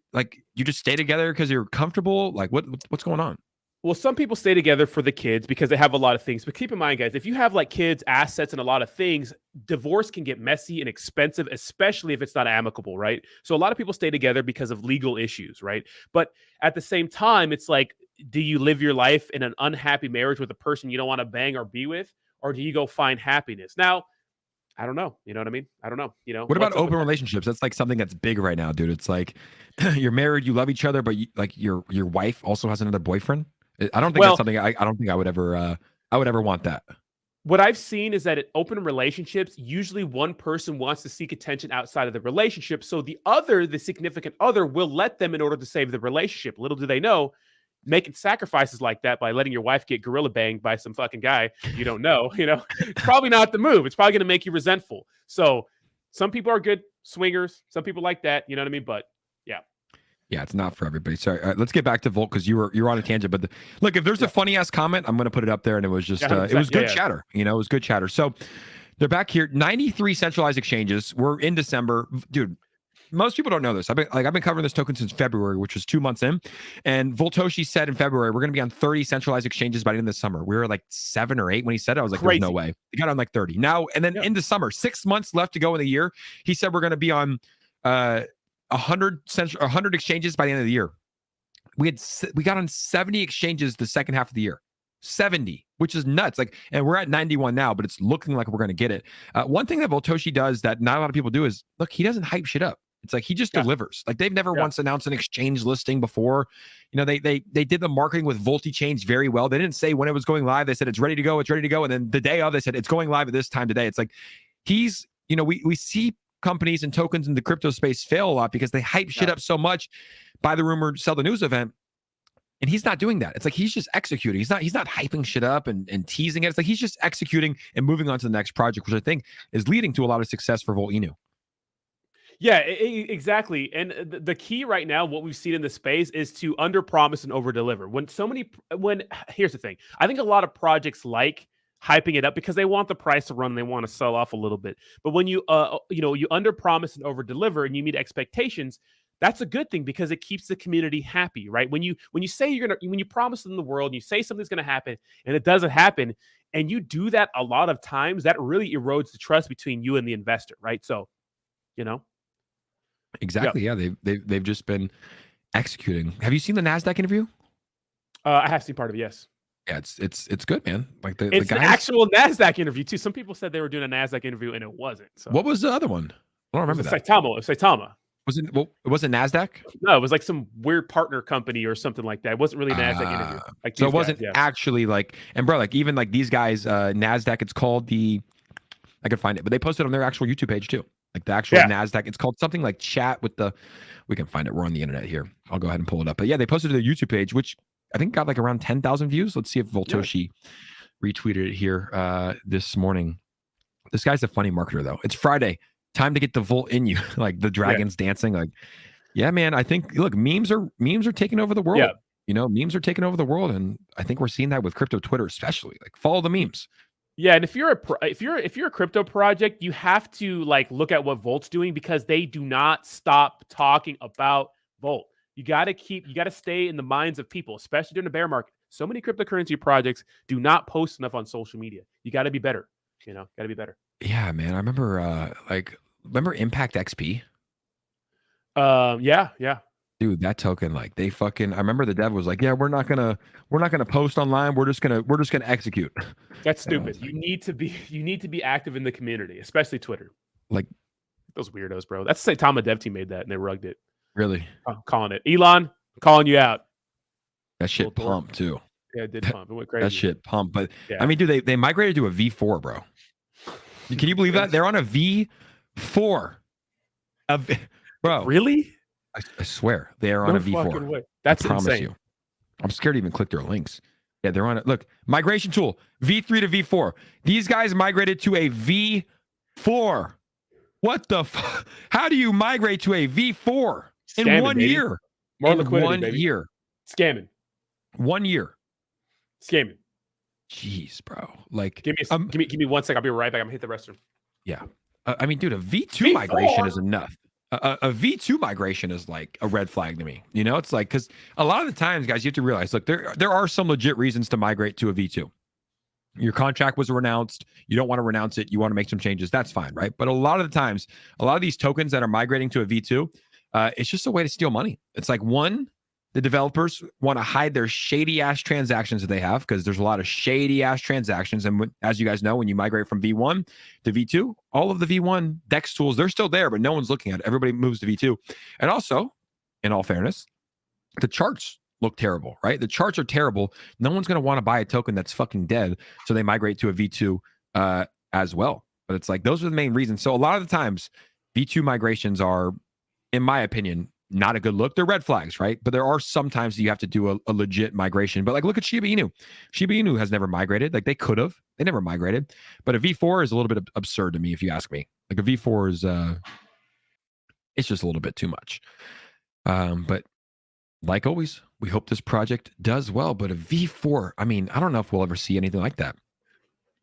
stay together because you're comfortable? Like, what's going on? Well, some people stay together for the kids because they have a lot of things. But keep in mind, guys, if you have like kids, assets, and a lot of things, divorce can get messy and expensive, especially if it's not amicable, right? So a lot of people stay together because of legal issues, right? But at the same time, it's like, do you live your life in an unhappy marriage with a person you don't want to bang or be with? Or do you go find happiness? Now, I don't know. You know what I mean? I don't know. What about open relationships? That's like something that's big right now, dude. It's like you're married, you love each other, but your wife also has another boyfriend. I don't think that's something I don't think I would ever want that. What I've seen is that in open relationships, usually one person wants to seek attention outside of the relationship. So the significant other will let them in order to save the relationship. Little do they know, making sacrifices like that by letting your wife get gorilla banged by some fucking guy you don't know, it's probably not the move. It's probably going to make you resentful. So some people are good swingers. Some people like that. You know what I mean? But yeah, it's not for everybody. Sorry. All right, let's get back to Volt because you were on a tangent. But look, if there's a funny ass comment, I'm going to put it up there. And it was just it was good chatter. It was good chatter. So they're back here. 93 centralized exchanges. We're in December, dude. Most people don't know this. I've been covering this token since February, which was 2 months in. And Voltoshi said in February we're going to be on 30 centralized exchanges by the end of the summer. We were like 7 or 8 when he said it. I was like, There's no way. He got on like 30 now. And then in the summer, 6 months left to go in the year. He said we're going to be on 100 exchanges by the end of the year. We got on 70 exchanges the second half of the year. 70, which is nuts. And we're at 91 now, but it's looking like we're going to get it. One thing that Voltoshi does that not a lot of people do is, look, he doesn't hype shit up. It's like he just delivers. Like they've never once announced an exchange listing before. You know, they did the marketing with Volt Inu very well. They didn't say when it was going live. They said it's ready to go, and then the day of they said it's going live at this time today. It's like he's, you know, we see companies and tokens in the crypto space fail a lot because they hype shit up so much by the rumor sell the news event. And he's not doing that. It's like he's just executing. He's not hyping shit up and teasing it. It's like he's just executing and moving on to the next project, which I think is leading to a lot of success for Volt Inu. Yeah, exactly. And the key right now, what we've seen in the space is to under promise and over deliver. Here's the thing. I think a lot of projects like hyping it up because they want the price to run. They want to sell off a little bit. But when you under promise and over deliver and you meet expectations, that's a good thing because it keeps the community happy, right? When you say when you promise them the world and you say something's going to happen and it doesn't happen, and you do that a lot of times, that really erodes the trust between you and the investor, right? So, you know. Exactly. Yeah. They've just been executing. Have you seen the NASDAQ interview? I have seen part of it. Yes. Yeah, it's good, man. Like the guys, the actual NASDAQ interview too. Some people said they were doing a NASDAQ interview and it wasn't. So what was the other one? I don't remember that. 𝗖𝗢𝗡𝗘𝗧. It wasn't NASDAQ? No, it was like some weird partner company or something like that. It wasn't really a NASDAQ interview. Like so it wasn't actually like, and bro, like even like these guys, NASDAQ, it's called I could find it, but they posted on their actual YouTube page too. Like the actual NASDAQ, it's called something like chat with we can find it. We're on the internet here. I'll go ahead and pull it up. But yeah, they posted to their YouTube page, which I think got like around 10,000 views. Let's see if Voltoshi retweeted it here this morning. This guy's a funny marketer though. It's Friday. Time to get the Volt Inu, like the dragons dancing. Like, yeah, man. I think look, memes are taking over the world. Yeah. You know, memes are taking over the world, and I think we're seeing that with crypto Twitter, especially. Like, follow the memes. Yeah, and if you're a crypto project, you have to like look at what Volt's doing because they do not stop talking about Volt. You got to stay in the minds of people, especially during the bear market. So many cryptocurrency projects do not post enough on social media. You got to be better. You know, got to be better. Yeah, man. I remember remember Impact XP? Yeah. Dude, that token, like I remember the dev was like, yeah, we're not gonna post online. We're just gonna execute. That's stupid. You need to be active in the community, especially Twitter. Like those weirdos, bro. That's the 𝗖𝗢𝗡𝗧𝗏 dev team made that and they rugged it. Really? I'm calling it. Elon, calling you out. That shit pumped too. Yeah, it did pump. It went crazy. That shit pumped. But I mean, dude, they migrated to a V4, bro. Can you believe that? They're on a V4. Bro. Really? I swear they are on a V4. Way. That's I promise insane. you. I'm scared to even click their links. Yeah, they're on it. Look, migration tool, V3 to V4. These guys migrated to a V4. What the fuck? How do you migrate to a V4 in 1 year? More liquidity, 1 year. Scamming. 1 year. Scamming. Jeez, bro. Like, give me 1 second. I'll be right back. I'm gonna hit the restroom. Yeah. I mean, dude, a V2 migration is enough. A V2 migration is like a red flag to me. You know, it's like, because a lot of the times, guys, you have to realize, look, there are some legit reasons to migrate to a V2. Your contract was renounced. You don't want to renounce it. You want to make some changes. That's fine, right? But a lot of the times, a lot of these tokens that are migrating to a V2, it's just a way to steal money. It's like, one, the developers want to hide their shady ass transactions that they have because there's a lot of shady ass transactions. And as you guys know, when you migrate from V1 to V2, all of the V1 DEX tools, they're still there, but no one's looking at it. Everybody moves to V2. And also, in all fairness, the charts look terrible, right? The charts are terrible. No one's going to want to buy a token that's fucking dead. So they migrate to a V2 as well. But it's like, those are the main reasons. So a lot of the times, V2 migrations are, in my opinion, not a good look. They're red flags, right? But there are sometimes you have to do a legit migration. But like, look at Shiba Inu. Shiba Inu has never migrated. Like, they could have. They never migrated. But a V4 is a little bit absurd to me, if you ask me. Like, a V4 is, it's just a little bit too much. But like always, we hope this project does well. But a V4, I mean, I don't know if we'll ever see anything like that.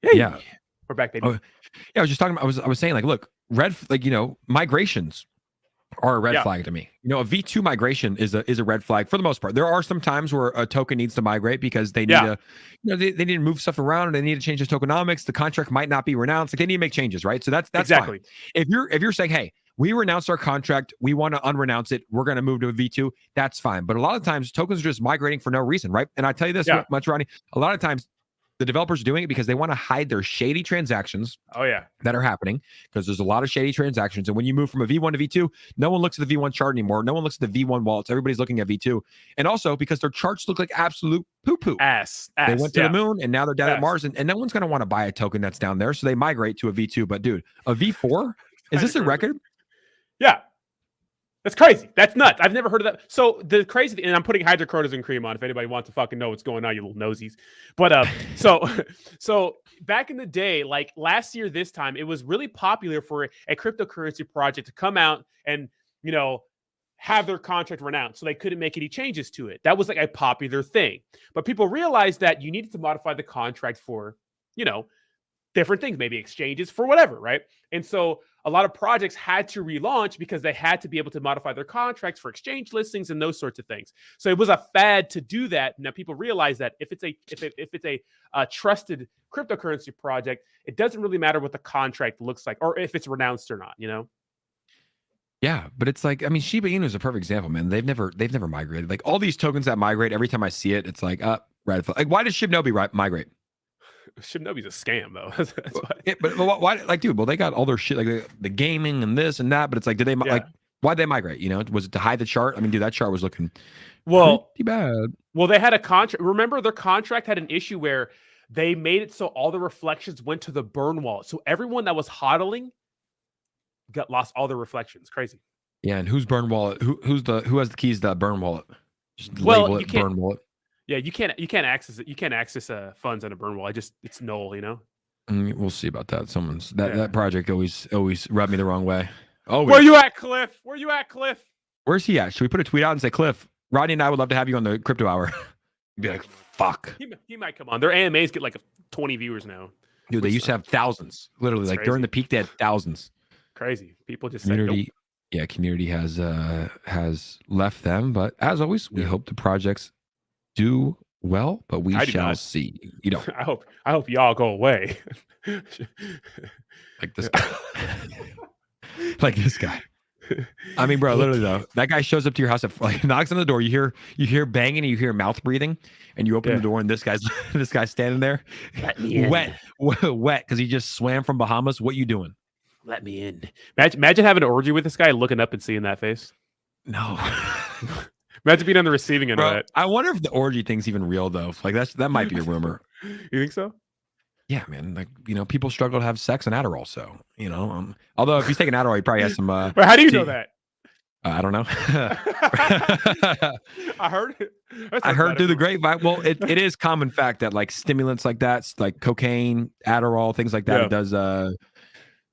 Hey, yeah. We're back, baby. Oh, yeah, I was just talking about, I was saying, like, look, migrations are a red flag to me. You know, a V2 migration is a red flag for the most part. There are some times where a token needs to migrate because they need to, they need to move stuff around and they need to change the tokenomics. The contract might not be renounced. Like, they need to make changes, right? So that's exactly fine. If you're saying, hey, we renounced our contract, we want to unrenounce it, we're going to move to a V2, that's fine. But a lot of times tokens are just migrating for no reason, right? And I tell you this much, Rodney, a lot of times The developers are doing it because they want to hide their shady transactions. Oh yeah, that are happening because there's a lot of shady transactions. And when you move from a V1 to V2, no one looks at the V1 chart anymore. No one looks at the V1 wallets. Everybody's looking at V2. And also because their charts look like absolute poo-poo. Ass. They went to the moon and now they're down at Mars, and no one's going to want to buy a token that's down there. So they migrate to a V2. But dude, a V4? Is this a record? Yeah. That's crazy. That's nuts. I've never heard of that. So the crazy thing, and I'm putting hydrocortisone cream on if anybody wants to fucking know what's going on, you little nosies. But so back in the day, like last year, this time, it was really popular for a cryptocurrency project to come out and, you know, have their contract renounced. So they couldn't make any changes to it. That was like a popular thing. But people realized that you needed to modify the contract for, you know, different things, maybe exchanges for whatever, right? And so a lot of projects had to relaunch because they had to be able to modify their contracts for exchange listings and those sorts of things. So it was a fad to do that. Now people realize that if it's a trusted cryptocurrency project, it doesn't really matter what the contract looks like or if it's renounced or not, you know? Yeah, but it's like, I mean, Shiba Inu is a perfect example, man. They've never migrated. Like all these tokens that migrate, every time I see it, it's like, right. Like, why does Shibnobi migrate? Shibnobi's a scam, though. That's why. Yeah, but why? Like, dude, well, they got all their shit, like the gaming and this and that. But it's like, did they like? Why'd they migrate? You know, was it to hide the chart? I mean, dude, that chart was looking pretty bad. Well, they had a contract. Remember, their contract had an issue where they made it so all the reflections went to the burn wallet. So everyone that was hodling lost all their reflections. Crazy. Yeah, and who's burn wallet? Who has the keys to that burn wallet? Just well, label it burn wallet. Yeah, you can't access it. You can't access funds on a burn wallet. It's null, you know. We'll see about that. That project always rubbed me the wrong way. Oh, where you at, Cliff? Where you at, Cliff? Where's he at? Should we put a tweet out and say, Cliff, Rodney and I would love to have you on the crypto hour? You'd be like, fuck. He might come on. Their AMAs get like 20 viewers now. Dude, they used to have thousands. Literally, like during the peak, they had thousands. Crazy. People just community. Said, nope. Yeah, community has left them, but as always, we hope the projects do well, but we shall see. You know, I hope y'all go away. Like this guy. Like this guy. I mean, bro, literally though, that guy shows up to your house, like knocks on the door. You hear banging, and you hear mouth breathing, and you open the door, and this guy's standing there, wet, because he just swam from Bahamas. What you doing? Let me in. Imagine having an orgy with this guy, looking up and seeing that face. No. Imagine being on the receiving end of that. I wonder if the orgy thing's even real though. Like that might be a rumor. You think so? Yeah, man. Like, you know, people struggle to have sex and Adderall. So, you know, although if he's taking Adderall, he probably has some. But how do you know that? I don't know. I heard it. I heard through the grapevine. Well, it is common fact that like stimulants like that, like cocaine, Adderall, things like that, it does.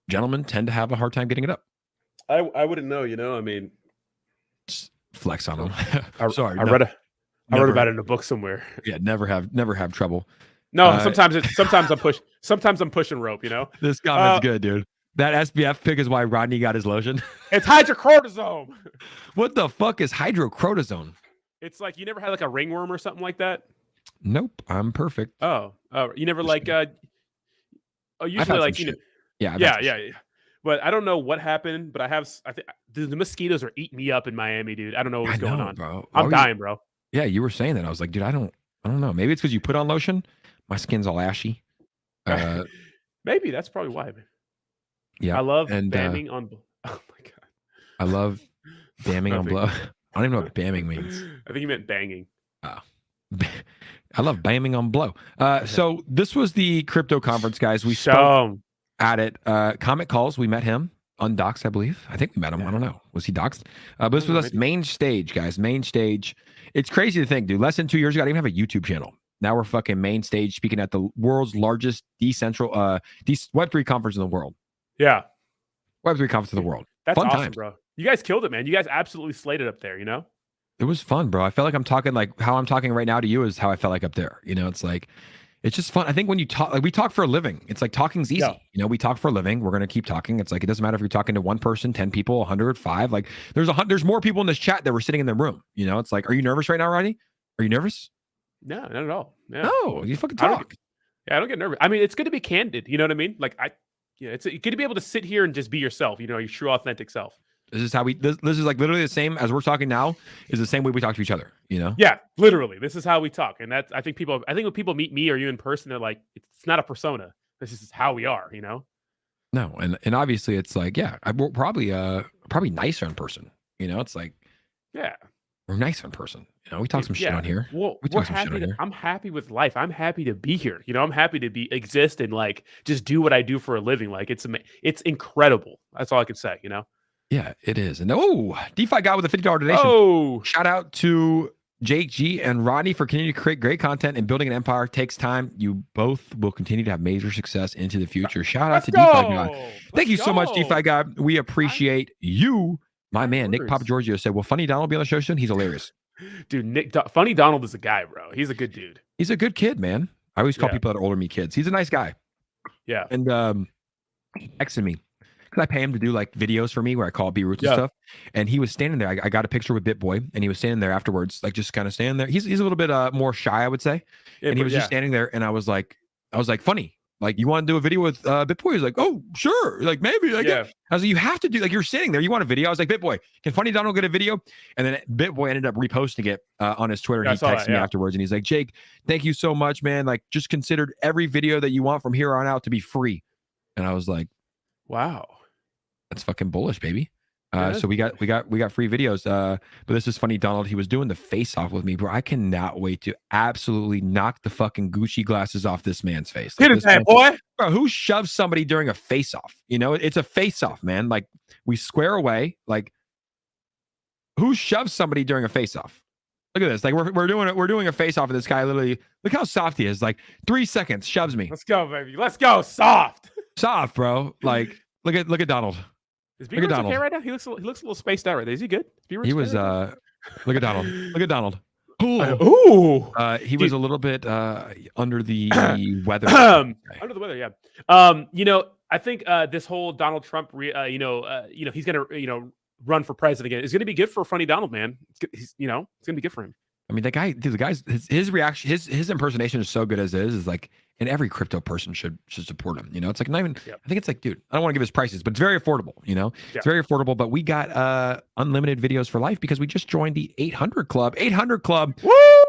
Gentlemen tend to have a hard time getting it up. I wouldn't know. You know, I mean, just flex on them. Sorry, I read about it in a book somewhere. Yeah, never have trouble. No, sometimes I'm pushing rope. You know, this comment's good, dude. That SBF pick is why Rodney got his lotion. It's hydrocortisone. What the fuck is hydrocortisone? It's like you never had like a ringworm or something like that. Nope, I'm perfect. Oh, you never like usually like you know. Yeah. But I don't know what happened, but I think the mosquitoes are eating me up in Miami, dude. I don't know what's going on, bro. I'm dying, bro. Yeah, you were saying that. I was like, dude, I don't know. Maybe it's because you put on lotion. My skin's all ashy. Maybe that's probably why. Man. Yeah, I love bamming on. Oh my god, I love bamming on blow. I don't even know what bamming means. I think you meant banging. Oh. I love bamming on blow. So this was the crypto conference, guys. We spoke at it. Comet Calls, we met him undoxed, I believe. I think we met him. I don't know. Was he doxed? But this was us main stage, guys. Main stage. It's crazy to think, dude. Less than 2 years ago, I didn't even have a YouTube channel. Now we're fucking main stage speaking at the world's largest Web3 conference in the world. Yeah. Web3 conference in the world. That's fun awesome, times. bro. You guys killed it, man. You guys absolutely slayed it up there, you know? It was fun, bro. I felt like I'm talking like how I'm talking right now to you is how I felt like up there. You know, it's like, it's just fun. I think when you talk, like we talk for a living, it's like talking's easy. Yeah. You know, we talk for a living. We're going to keep talking. It's like, it doesn't matter if you're talking to one person, 10 people, 100, 5. Like there's more people in this chat that were sitting in the room. You know, it's like, are you nervous right now, Rodney? Are you nervous? No, not at all. Yeah. No, you fucking talk. I don't get nervous. I mean, it's good to be candid. You know what I mean? Like it's good to be able to sit here and just be yourself, you know, your true authentic self. This is how this is like literally the same as we're talking now is the same way we talk to each other, you know? Yeah, literally. This is how we talk. And I think when people meet me or you in person, they're like, it's not a persona. This is how we are, you know? No, and obviously it's like, yeah, we're probably nicer in person. You know, it's like, yeah, we're nicer in person. You know, we talk some shit on here. Well, we we're talk some shit on happy. here. I'm happy with life. I'm happy to be here. You know, I'm happy to exist and like just do what I do for a living. Like it's incredible. That's all I can say, you know? Yeah, it is. And DeFi guy with a $50 donation. Oh, shout out to Jake G and Rodney for continuing to create great content, and building an empire takes time. You both will continue to have major success into the future. Shout out to DeFi guy. Thank you so much, DeFi guy. We appreciate you. My man, Nick Papa Giorgio said, will Funny Donald be on the show soon? He's hilarious. Dude, Funny Donald is a guy, bro. He's a good dude. He's a good kid, man. I always call people that are older than me kids. He's a nice guy. Yeah. And he texted me. Because I pay him to do like videos for me where I call B-Roots and stuff. And he was standing there. I got a picture with BitBoy, and he was standing there afterwards, like just kind of standing there. He's a little bit more shy, I would say. Yeah, and he was just standing there, and I was like, funny. Like, you want to do a video with BitBoy? He's like, oh, sure. Like, maybe. Like, I was like, you have to do, like, you're sitting there. You want a video? I was like, BitBoy, can Funny Donald get a video? And then BitBoy ended up reposting it on his Twitter. And he texted me afterwards, and he's like, Jake, thank you so much, man. Like, just considered every video that you want from here on out to be free. And I was like, wow. That's fucking bullish, baby. So we got free videos. But this is Funny Donald. He was doing the face off with me, bro. I cannot wait to absolutely knock the fucking Gucci glasses off this man's face. Like, hit it, boy. Bro, who shoves somebody during a face off? You know, it's a face off, man. Like, we square away. Like, who shoves somebody during a face off? Look at this. Like, we're doing a face off of this guy. Literally, look how soft he is. Like 3 seconds, shoves me. Let's go, baby. Let's go. Soft, bro. Like, look at Donald. Is B-Roots okay right now? He looks a little spaced out right there. Is he good? He was look at Donald. Look at Donald. Ooh. He was a little bit under the weather. Under the weather, yeah. You know, I think this whole Donald Trump he's gonna run for president again. It's gonna be good for Funny Donald, man. It's gonna be good for him. I mean, the guy's his reaction, his impersonation is so good as is like, and every crypto person should support him. You know, it's like not even. I think it's like, dude, I don't want to give his prices, but it's very affordable. You know, it's very affordable. But we got unlimited videos for life because we just joined the 800 Club. 800 Club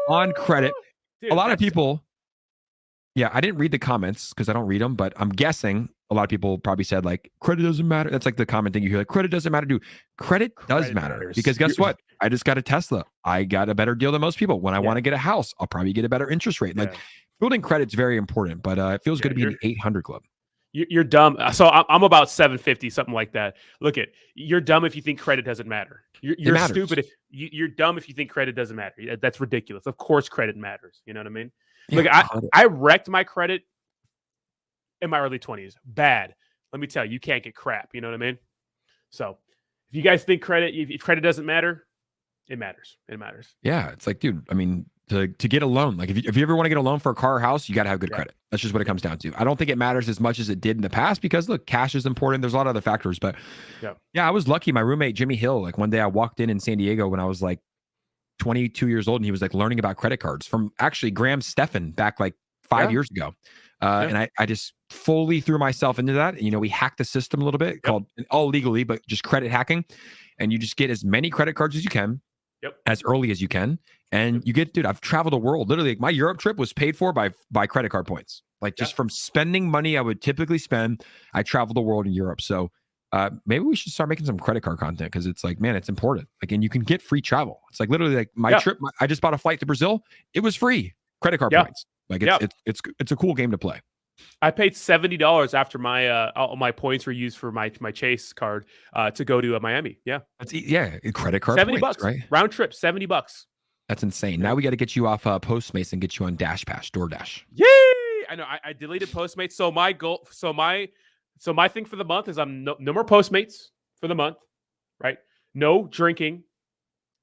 on credit. Dude, a lot of people. Yeah, I didn't read the comments because I don't read them, but I'm guessing a lot of people probably said like credit doesn't matter. That's like the common thing you hear. Like credit doesn't matter, dude. Credit does matter because guess what? I just got a Tesla. I got a better deal than most people. When I want to get a house, I'll probably get a better interest rate. Like building credit's very important, but it feels good to be in the 800 Club. You're dumb. So I'm about 750, something like that. Look you're dumb if you think credit doesn't matter. You're stupid if you're dumb if you think credit doesn't matter. That's ridiculous. Of course, credit matters. You know what I mean? Look, I wrecked my credit in my early 20s. Bad. Let me tell you, you can't get crap. You know what I mean? So if you guys think if credit doesn't matter, it matters. It matters. Yeah. It's like, dude, I mean, to get a loan, like if you ever want to get a loan for a car or house, you got to have good credit. That's just what it comes down to. I don't think it matters as much as it did in the past because look, cash is important. There's a lot of other factors, but I was lucky. My roommate, Jimmy Hill, like one day I walked in San Diego when I was like 22 years old, and he was like learning about credit cards from actually Graham Stephan back like 5 years ago. And I just fully threw myself into that. You know, we hacked the system a little bit called all legally, but just credit hacking. And you just get as many credit cards as you can as early as you can. And you get, dude, I've traveled the world. Literally, like, my Europe trip was paid for by credit card points. Like just from spending money I would typically spend, I traveled the world in Europe. So maybe we should start making some credit card content because it's like, man, it's important. Like, and you can get free travel. It's like literally like my trip. I just bought a flight to Brazil. It was free credit card points. Like it's a cool game to play. I paid $70 after all my points were used for my Chase card to go to Miami. Yeah, credit card $70 points, right? Round trip, $70. That's insane. Now we got to get you off Postmates and get you on DoorDash. Yay! I know. I deleted Postmates. So my goal, so my thing for the month is I'm no more Postmates for the month, right? No drinking.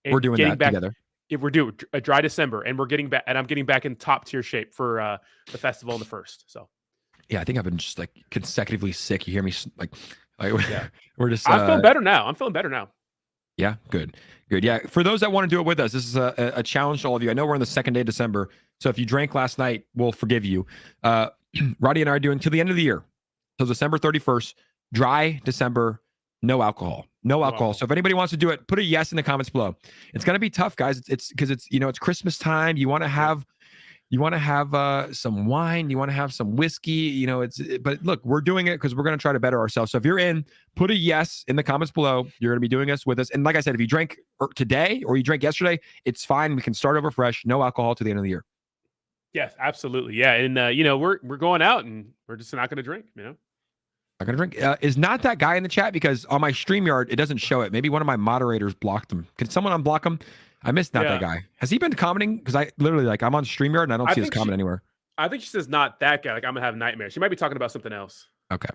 We're doing that together. If we're doing a dry December, and we're getting back, and I'm getting back in top tier shape for the festival on the 1st. So, yeah, I think I've been just like consecutively sick. You hear me like we're just. I feel better now. I'm feeling better now. Yeah, good. Yeah, for those that want to do it with us, this is a challenge to all of you. I know we're on the 2nd day of December, so if you drank last night, we'll forgive you. Rodney and I are doing till the end of the year, till December 31st. Dry December, no alcohol. No alcohol. So if anybody wants to do it, put a yes in the comments below. It's gonna be tough, guys. It's because it's it's Christmas time. You want to have some wine. You want to have some whiskey. But look, we're doing it because we're gonna try to better ourselves. So if you're in, put a yes in the comments below. You're gonna be doing this with us. And like I said, if you drank today or you drank yesterday, it's fine. We can start over fresh. No alcohol to the end of the year. Yes, absolutely. Yeah, and we're going out and we're just not gonna drink. Not gonna drink. Is not that guy in the chat because on my StreamYard it doesn't show it. Maybe one of my moderators blocked him. Can someone unblock him? I missed that guy. Has he been commenting? Because I literally I'm on StreamYard and I don't see his comment anywhere. I think she says not that guy. Like I'm gonna have nightmares. She might be talking about something else. Okay.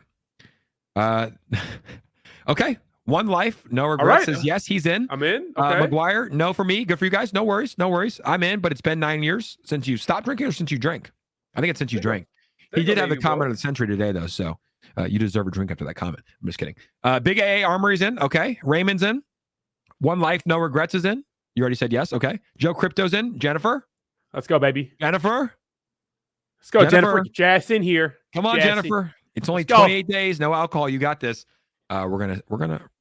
Okay. One life, no regrets. Says yes, he's in. I'm in. Okay. McGuire, no for me. Good for you guys. No worries. No worries. I'm in, but it's been 9 years since you stopped drinking or since you drank. I think it's since you drank. He did have the comment of the century today though, so. You deserve a drink after that comment. I'm just kidding. Big AA Armory's in. Okay. Raymond's in. One Life, No Regrets is in. You already said yes. Okay. Joe Crypto's in. Jennifer. Let's go, baby. Jennifer. Let's go, Jennifer. Jazz in here. Come on, Jennifer. It's only 28 days. No alcohol. You got this. We're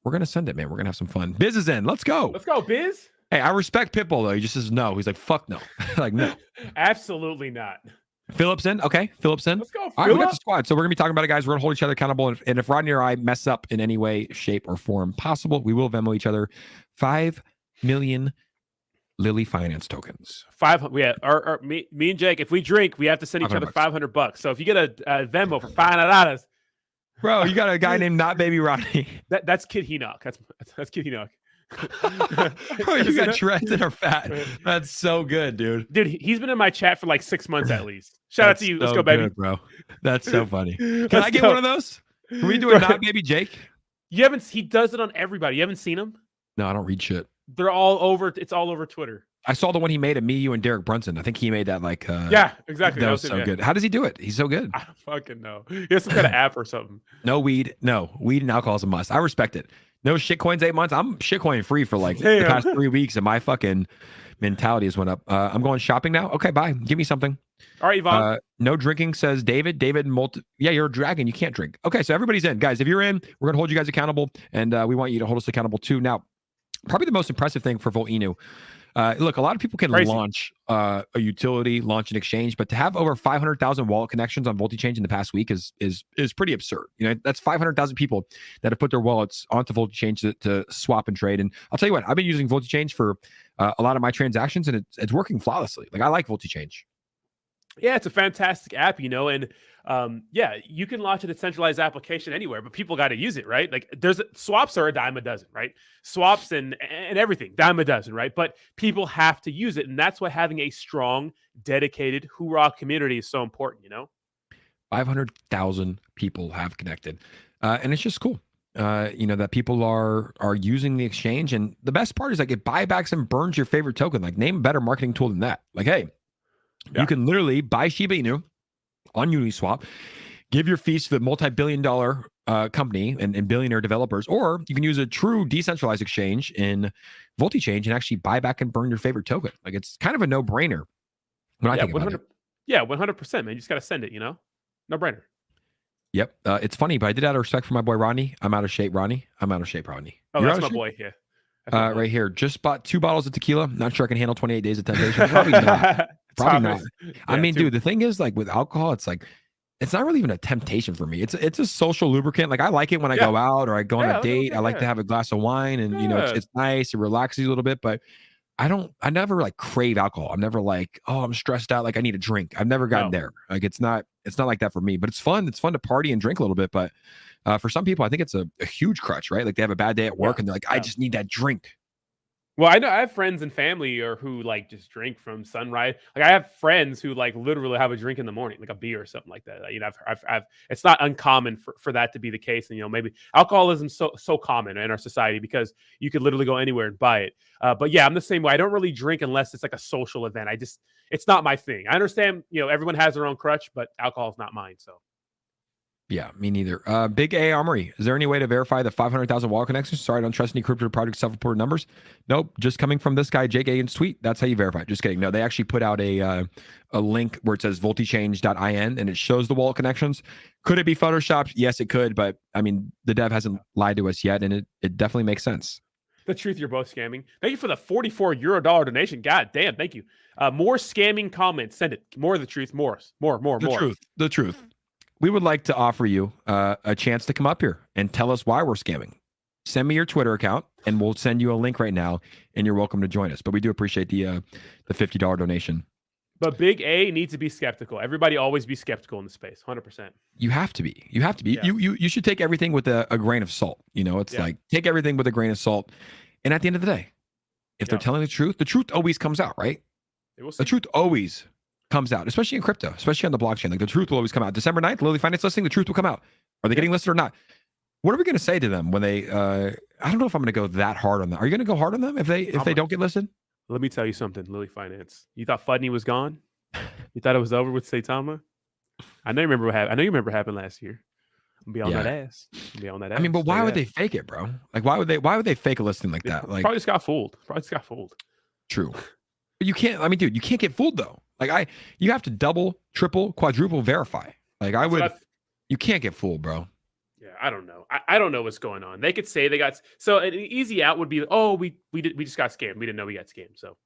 gonna send it, man. We're gonna have some fun. Biz is in. Let's go. Let's go, Biz. Hey, I respect Pitbull though. He just says no. He's like, fuck no. Like no. Absolutely not. Phillips in. Okay. Phillips in. Let's go. All right, we got the squad. So we're going to be talking about it, guys. We're going to hold each other accountable. And if Rodney or I mess up in any way, shape, or form possible, we will Venmo each other 5 million Lily finance tokens. 500. Yeah. Me and Jake, if we drink, we have to send each other $500. So if you get a Venmo for $500. Bro, you got a guy named Not Baby Rodney. That's Kid Enoch. That's Kid Enoch. Bro, you got dreads that are fat. That's so good, dude. Dude, he's been in my chat for like 6 months at least. Shout out to you. Let's go, baby. Good, bro. That's so funny. Can I get one of those? Can we do a Not Baby Jake? He does it on everybody. You haven't seen him? No, I don't read shit. They're all over. It's all over Twitter. I saw the one he made of me, you, and Derek Brunson. I think he made that like. Yeah, exactly. That was so good. How does he do it? He's so good. I don't fucking know. He has some kind of app or something. No weed. No weed and alcohol is a must. I respect it. No shitcoins 8 months. I'm shitcoin free for like the past 3 weeks, and my fucking mentality has went up. I'm going shopping now. Okay, bye. Give me something. All right, Yvonne. No drinking, says David. Yeah, you're a dragon. You can't drink. Okay, so everybody's in. Guys, if you're in, we're going to hold you guys accountable, and we want you to hold us accountable too. Now, probably the most impressive thing for Volt Inu. Look, a lot of people can launch a utility, launch an exchange, but to have over 500,000 wallet connections on VoltiChange in the past week is pretty absurd. That's 500,000 people that have put their wallets onto VoltiChange to swap and trade. And I'll tell you what, I've been using VoltiChange for a lot of my transactions, and it's working flawlessly. Like I like VoltiChange. Yeah, it's a fantastic app, and yeah, you can launch a decentralized application anywhere, but people got to use it, right? Like swaps are a dime a dozen, right? Swaps and everything, dime a dozen, right? But people have to use it, and that's why having a strong, dedicated hoorah community is so important. 500,000 people have connected, and it's just cool. That people are using the exchange, and the best part is like it buybacks and burns your favorite token. Like name a better marketing tool than that. Like, hey. Yeah. You can literally buy Shiba Inu on Uniswap, give your fees to the multi-billion-dollar company and billionaire developers, or you can use a true decentralized exchange in VoltiChange and actually buy back and burn your favorite token. Like it's kind of a no-brainer when I think about it. Yeah, 100%, man. You just got to send it, No-brainer. Yep. It's funny, but I did out of respect for my boy Rodney. I'm out of shape, Rodney. I'm out of shape, Rodney. Oh, that's my boy. Yeah. Right here. Just bought 2 bottles of tequila. Not sure I can handle 28 days of temptation. Probably not. Probably not. Yeah, I mean, dude, the thing is, like with alcohol, it's like it's not really even a temptation for me. It's a social lubricant. Like I like it when I go out or I go on a date. I like to have a glass of wine, and it's nice. It relaxes you a little bit, but I never like crave alcohol. I'm never like, oh, I'm stressed out, like I need a drink. I've never gotten there. Like it's not like that for me. But it's fun. It's fun to party and drink a little bit. But for some people, I think it's a huge crutch, right? Like they have a bad day at work and they're like, I just need that drink. Well, I know I have friends and family who like just drink from sunrise. Like I have friends who like literally have a drink in the morning, like a beer or something like that. I've it's not uncommon for that to be the case. And maybe alcoholism's so common in our society because you could literally go anywhere and buy it. But yeah, I'm the same way. I don't really drink unless it's like a social event. It's not my thing. I understand, everyone has their own crutch, but alcohol is not mine. So Yeah, me neither. Big A Armory. Is there any way to verify the 500,000 wallet connections? Sorry, I don't trust any crypto project self-reported numbers. Nope, just coming from this guy Jake Agan's tweet. That's how you verify. Just kidding. No, they actually put out a link where it says voltichange.in and it shows the wallet connections. Could it be photoshopped? Yes, it could. But I mean, the dev hasn't lied to us yet, and it definitely makes sense. The truth, you're both scamming. Thank you for the €44 donation. God damn, thank you. More scamming comments. Send it. More of the truth. More. The truth. We would like to offer you a chance to come up here and tell us why we're scamming. Send me your Twitter account, and we'll send you a link right now, and you're welcome to join us. But we do appreciate the $50 donation. But Big A needs to be skeptical. Everybody always be skeptical in the space. 100%. You have to be. You have to be. Yeah. You should take everything with a grain of salt. You know, it's like take everything with a grain of salt. And at the end of the day, if they're telling the truth always comes out, right? The truth always comes out, especially in crypto, especially on the blockchain. Like the truth will always come out. December 9th, Lily Finance listing, the truth will come out. Are they getting listed or not? What are we going to say to them when they, I don't know if I'm going to go that hard on them. Are you going to go hard on them if they don't get listed? Let me tell you something, Lily Finance. You thought Fudney was gone? You thought it was over with 𝗖𝗢𝗡𝗧? I know you remember what happened. I know you remember what happened last year. I'm be on that ass. Be on that ass. I mean, but why would they fake it, bro? Like, why would they fake a listing like that? Like, probably just got fooled. True. But you can't, I mean, dude, you can't get fooled though. Like you have to double, triple, quadruple verify. Like you can't get fooled, bro. Yeah, I don't know. I don't know what's going on. They could say they got, so an easy out would be, oh, we just got scammed. We didn't know we got scammed. So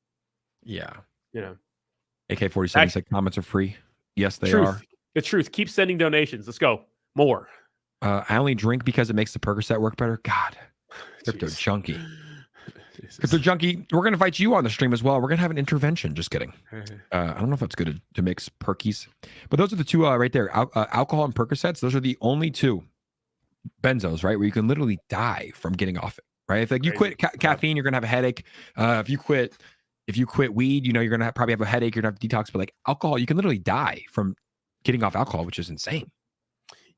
yeah, you know. AK-47 said comments are free. Yes, they are. The truth. Keep sending donations. Let's go. More. I only drink because it makes the Percocet work better. God, crypto junkie. Crypto junkie, we're going to invite you on the stream as well. We're going to have an intervention. Just kidding. I don't know if that's good to mix perkies. But those are the two right there. Alcohol and Percocets, those are the only two benzos, right? Where you can literally die from getting off it, right? If like you quit caffeine, you're going to have a headache. If you quit weed, you know, you're going to probably have a headache. You're going to have to detox. But like alcohol, you can literally die from getting off alcohol, which is insane.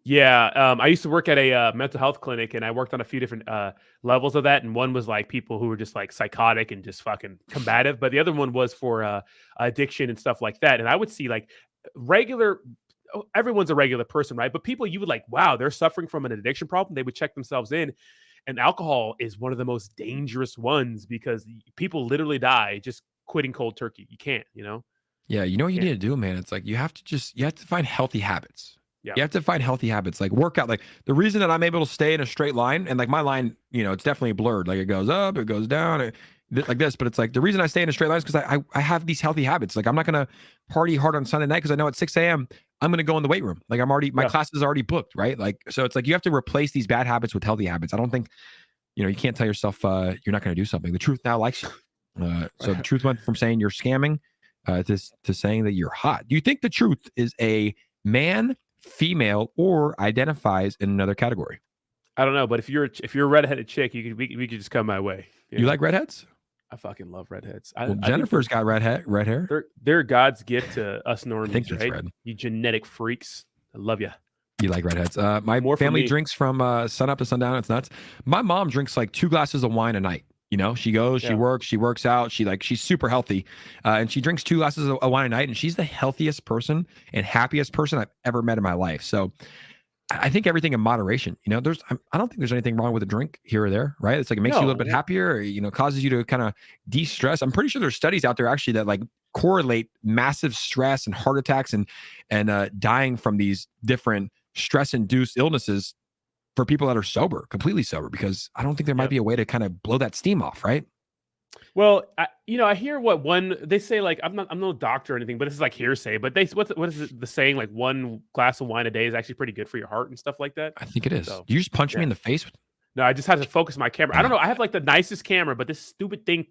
Yeah, I used to work at a mental health clinic, and I worked on a few different levels of that. And one was like people who were just like psychotic and just fucking combative, but the other one was for addiction and stuff like that. And I would see like everyone's a regular person, right? But people you would like, wow, they're suffering from an addiction problem. They would check themselves in, and alcohol is one of the most dangerous ones because people literally die just quitting cold turkey. You can't, you know? Yeah, you know what you need to do, man? It's like you have to find healthy habits. Yeah. You have to find healthy habits, like workout. Like the reason that I'm able to stay in a straight line, and like my line, you know, it's definitely blurred. Like it goes up, it goes down, like this. But it's like the reason I stay in a straight line is because I have these healthy habits. Like I'm not gonna party hard on Sunday night because I know at 6 a.m. I'm gonna go in the weight room. Like my class is already booked, right? Like so it's like you have to replace these bad habits with healthy habits. I don't think, you know, you can't tell yourself you're not gonna do something. The truth now likes you. So the truth went from saying you're scamming to saying that you're hot. Do you think the truth is a man, female, or identifies in another category? I don't know, but if you're a redheaded chick, we could just come my way. You like redheads? I fucking love redheads. Jennifer's got red hair. They're God's gift to us normies, I think that's right? red. You genetic freaks. I love you. You like redheads. My family drinks from sun up to sundown. It's nuts. My mom drinks like 2 glasses of wine a night. You know, she goes, she works out. She's super healthy. And she drinks 2 glasses of wine a night. And she's the healthiest person and happiest person I've ever met in my life. So I think everything in moderation, you know, I don't think there's anything wrong with a drink here or there, right? It's like, it makes you a little bit happier, or, you know, causes you to kind of de-stress. I'm pretty sure there's studies out there actually that like correlate massive stress and heart attacks and dying from these different stress-induced illnesses for people that are sober, completely sober, because I don't think there might be a way to kind of blow that steam off, right? Well, I hear they say, like, I'm no doctor or anything, but this is like hearsay, but what is the saying, like 1 glass of wine a day is actually pretty good for your heart and stuff like that? I think it is. So, you just punch me in the face? No, I just had to focus my camera. I don't know. I have like the nicest camera, but this stupid thing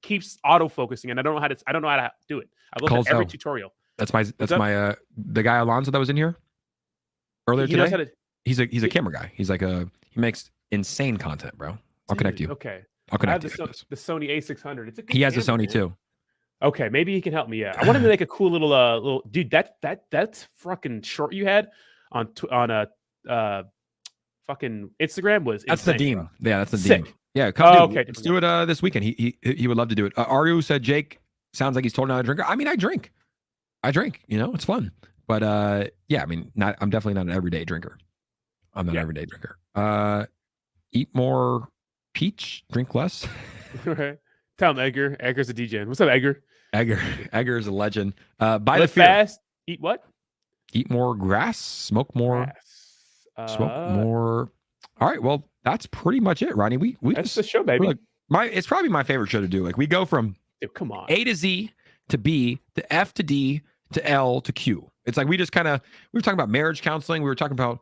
keeps auto-focusing, and I don't know how to do it. I've looked at every tutorial. That's my the guy Alonzo that was in here earlier today. He's a camera guy. He's like he makes insane content, bro. I'll connect you. Okay. I'll connect you. The Sony A600. It's a good he has camera, a Sony man. too. Okay, maybe he can help me. Yeah, I want him to make a cool little dude. That's fucking short you had on fucking Instagram was. That's insane, the Deem. bro. Yeah, that's the Sick. Deem. Yeah, come okay. Let's do it this weekend. He would love to do it. Aru said Jake sounds like he's totally not a drinker. I mean, I drink. You know, it's fun. But yeah, I mean, I'm definitely not an everyday drinker. I'm not an everyday drinker. Eat more peach, drink less. Right. Tell him Edgar. Edgar's a DJ. What's up, Edgar? Edgar is a legend. Buy the Live fear. fast. Eat what? Eat more grass. Smoke more. Smoke more. All right. Well, that's pretty much it, Rodney. We that's the show, baby. It's probably my favorite show to do. Like we go from come on A to Z to B to F to D to L to Q. It's like we just kind of we were talking about marriage counseling. We were talking about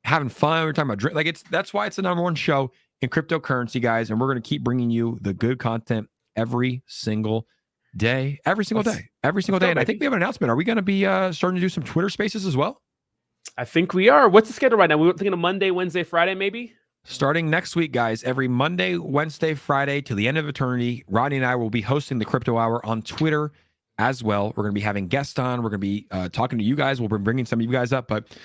having fun. We were talking about drink. Like that's why it's the #1 show in cryptocurrency, guys. And we're going to keep bringing you the good content every single day. And I think we have an announcement. Are we going to be starting to do some Twitter Spaces as well? I think we are. What's the schedule right now? We were thinking of Monday, Wednesday, Friday, maybe. Starting next week, guys, every Monday, Wednesday, Friday till the end of eternity, Rodney and I will be hosting the Crypto Hour on Twitter as well. We're going to be having guests on. We're going to be talking to you guys. We'll be bringing some of you guys up. But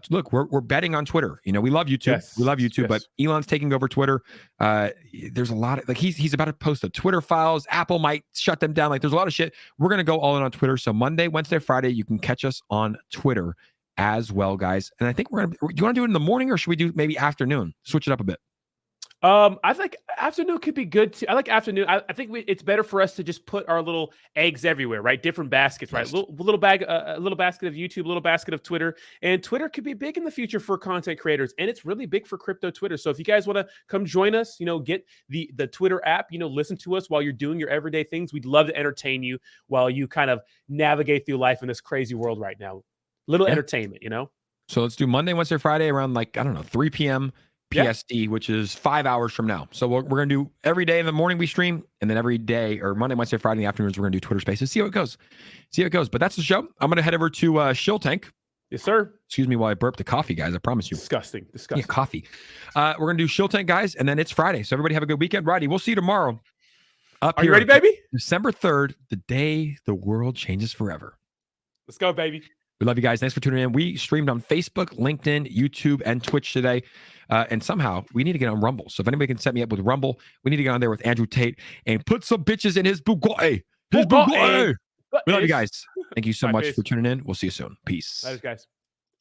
look, we're betting on Twitter. You know, we love YouTube. Yes. We love YouTube, Yes. but Elon's taking over Twitter. There's a lot of like he's about to post the Twitter files. Apple might shut them down. Like there's a lot of shit. We're going to go all in on Twitter. So Monday, Wednesday, Friday, you can catch us on Twitter as well, guys. And I think do you want to do it in the morning or should we do maybe afternoon? Switch it up a bit. I think afternoon could be good too. I like afternoon. I think it's better for us to just put our little eggs everywhere, right? Different baskets, right? Little bag, a little basket of YouTube, a little basket of Twitter, and Twitter could be big in the future for content creators, and it's really big for crypto Twitter. So if you guys want to come join us, get the Twitter app, listen to us while you're doing your everyday things. We'd love to entertain you while you kind of navigate through life in this crazy world right now. Little entertainment, So let's do Monday, Wednesday, Friday around 3 p.m. PST, which is 5 hours from now. So we're going to do every day in the morning we stream, and then every day or Monday, Wednesday, Friday in the afternoons, we're going to do Twitter Spaces. See how it goes. But that's the show. I'm going to head over to 𝗖𝗢𝗡𝗘𝗖𝗧. Yes, sir. Excuse me while I burp the coffee, guys. I promise you. Disgusting. Yeah, coffee. We're going to do 𝗖𝗢𝗡𝗘𝗖𝗧, guys, and then it's Friday. So everybody have a good weekend. Rodney, we'll see you tomorrow. Are you ready, baby? December 3rd, the day the world changes forever. Let's go, baby. We love you guys. Thanks for tuning in. We streamed on Facebook, LinkedIn, YouTube, and Twitch today. And somehow we need to get on Rumble. So if anybody can set me up with Rumble, we need to get on there with Andrew Tate and put some bitches in his Bugatti. We love you guys. Thank you so much for tuning in. We'll see you soon. Peace. That is, guys.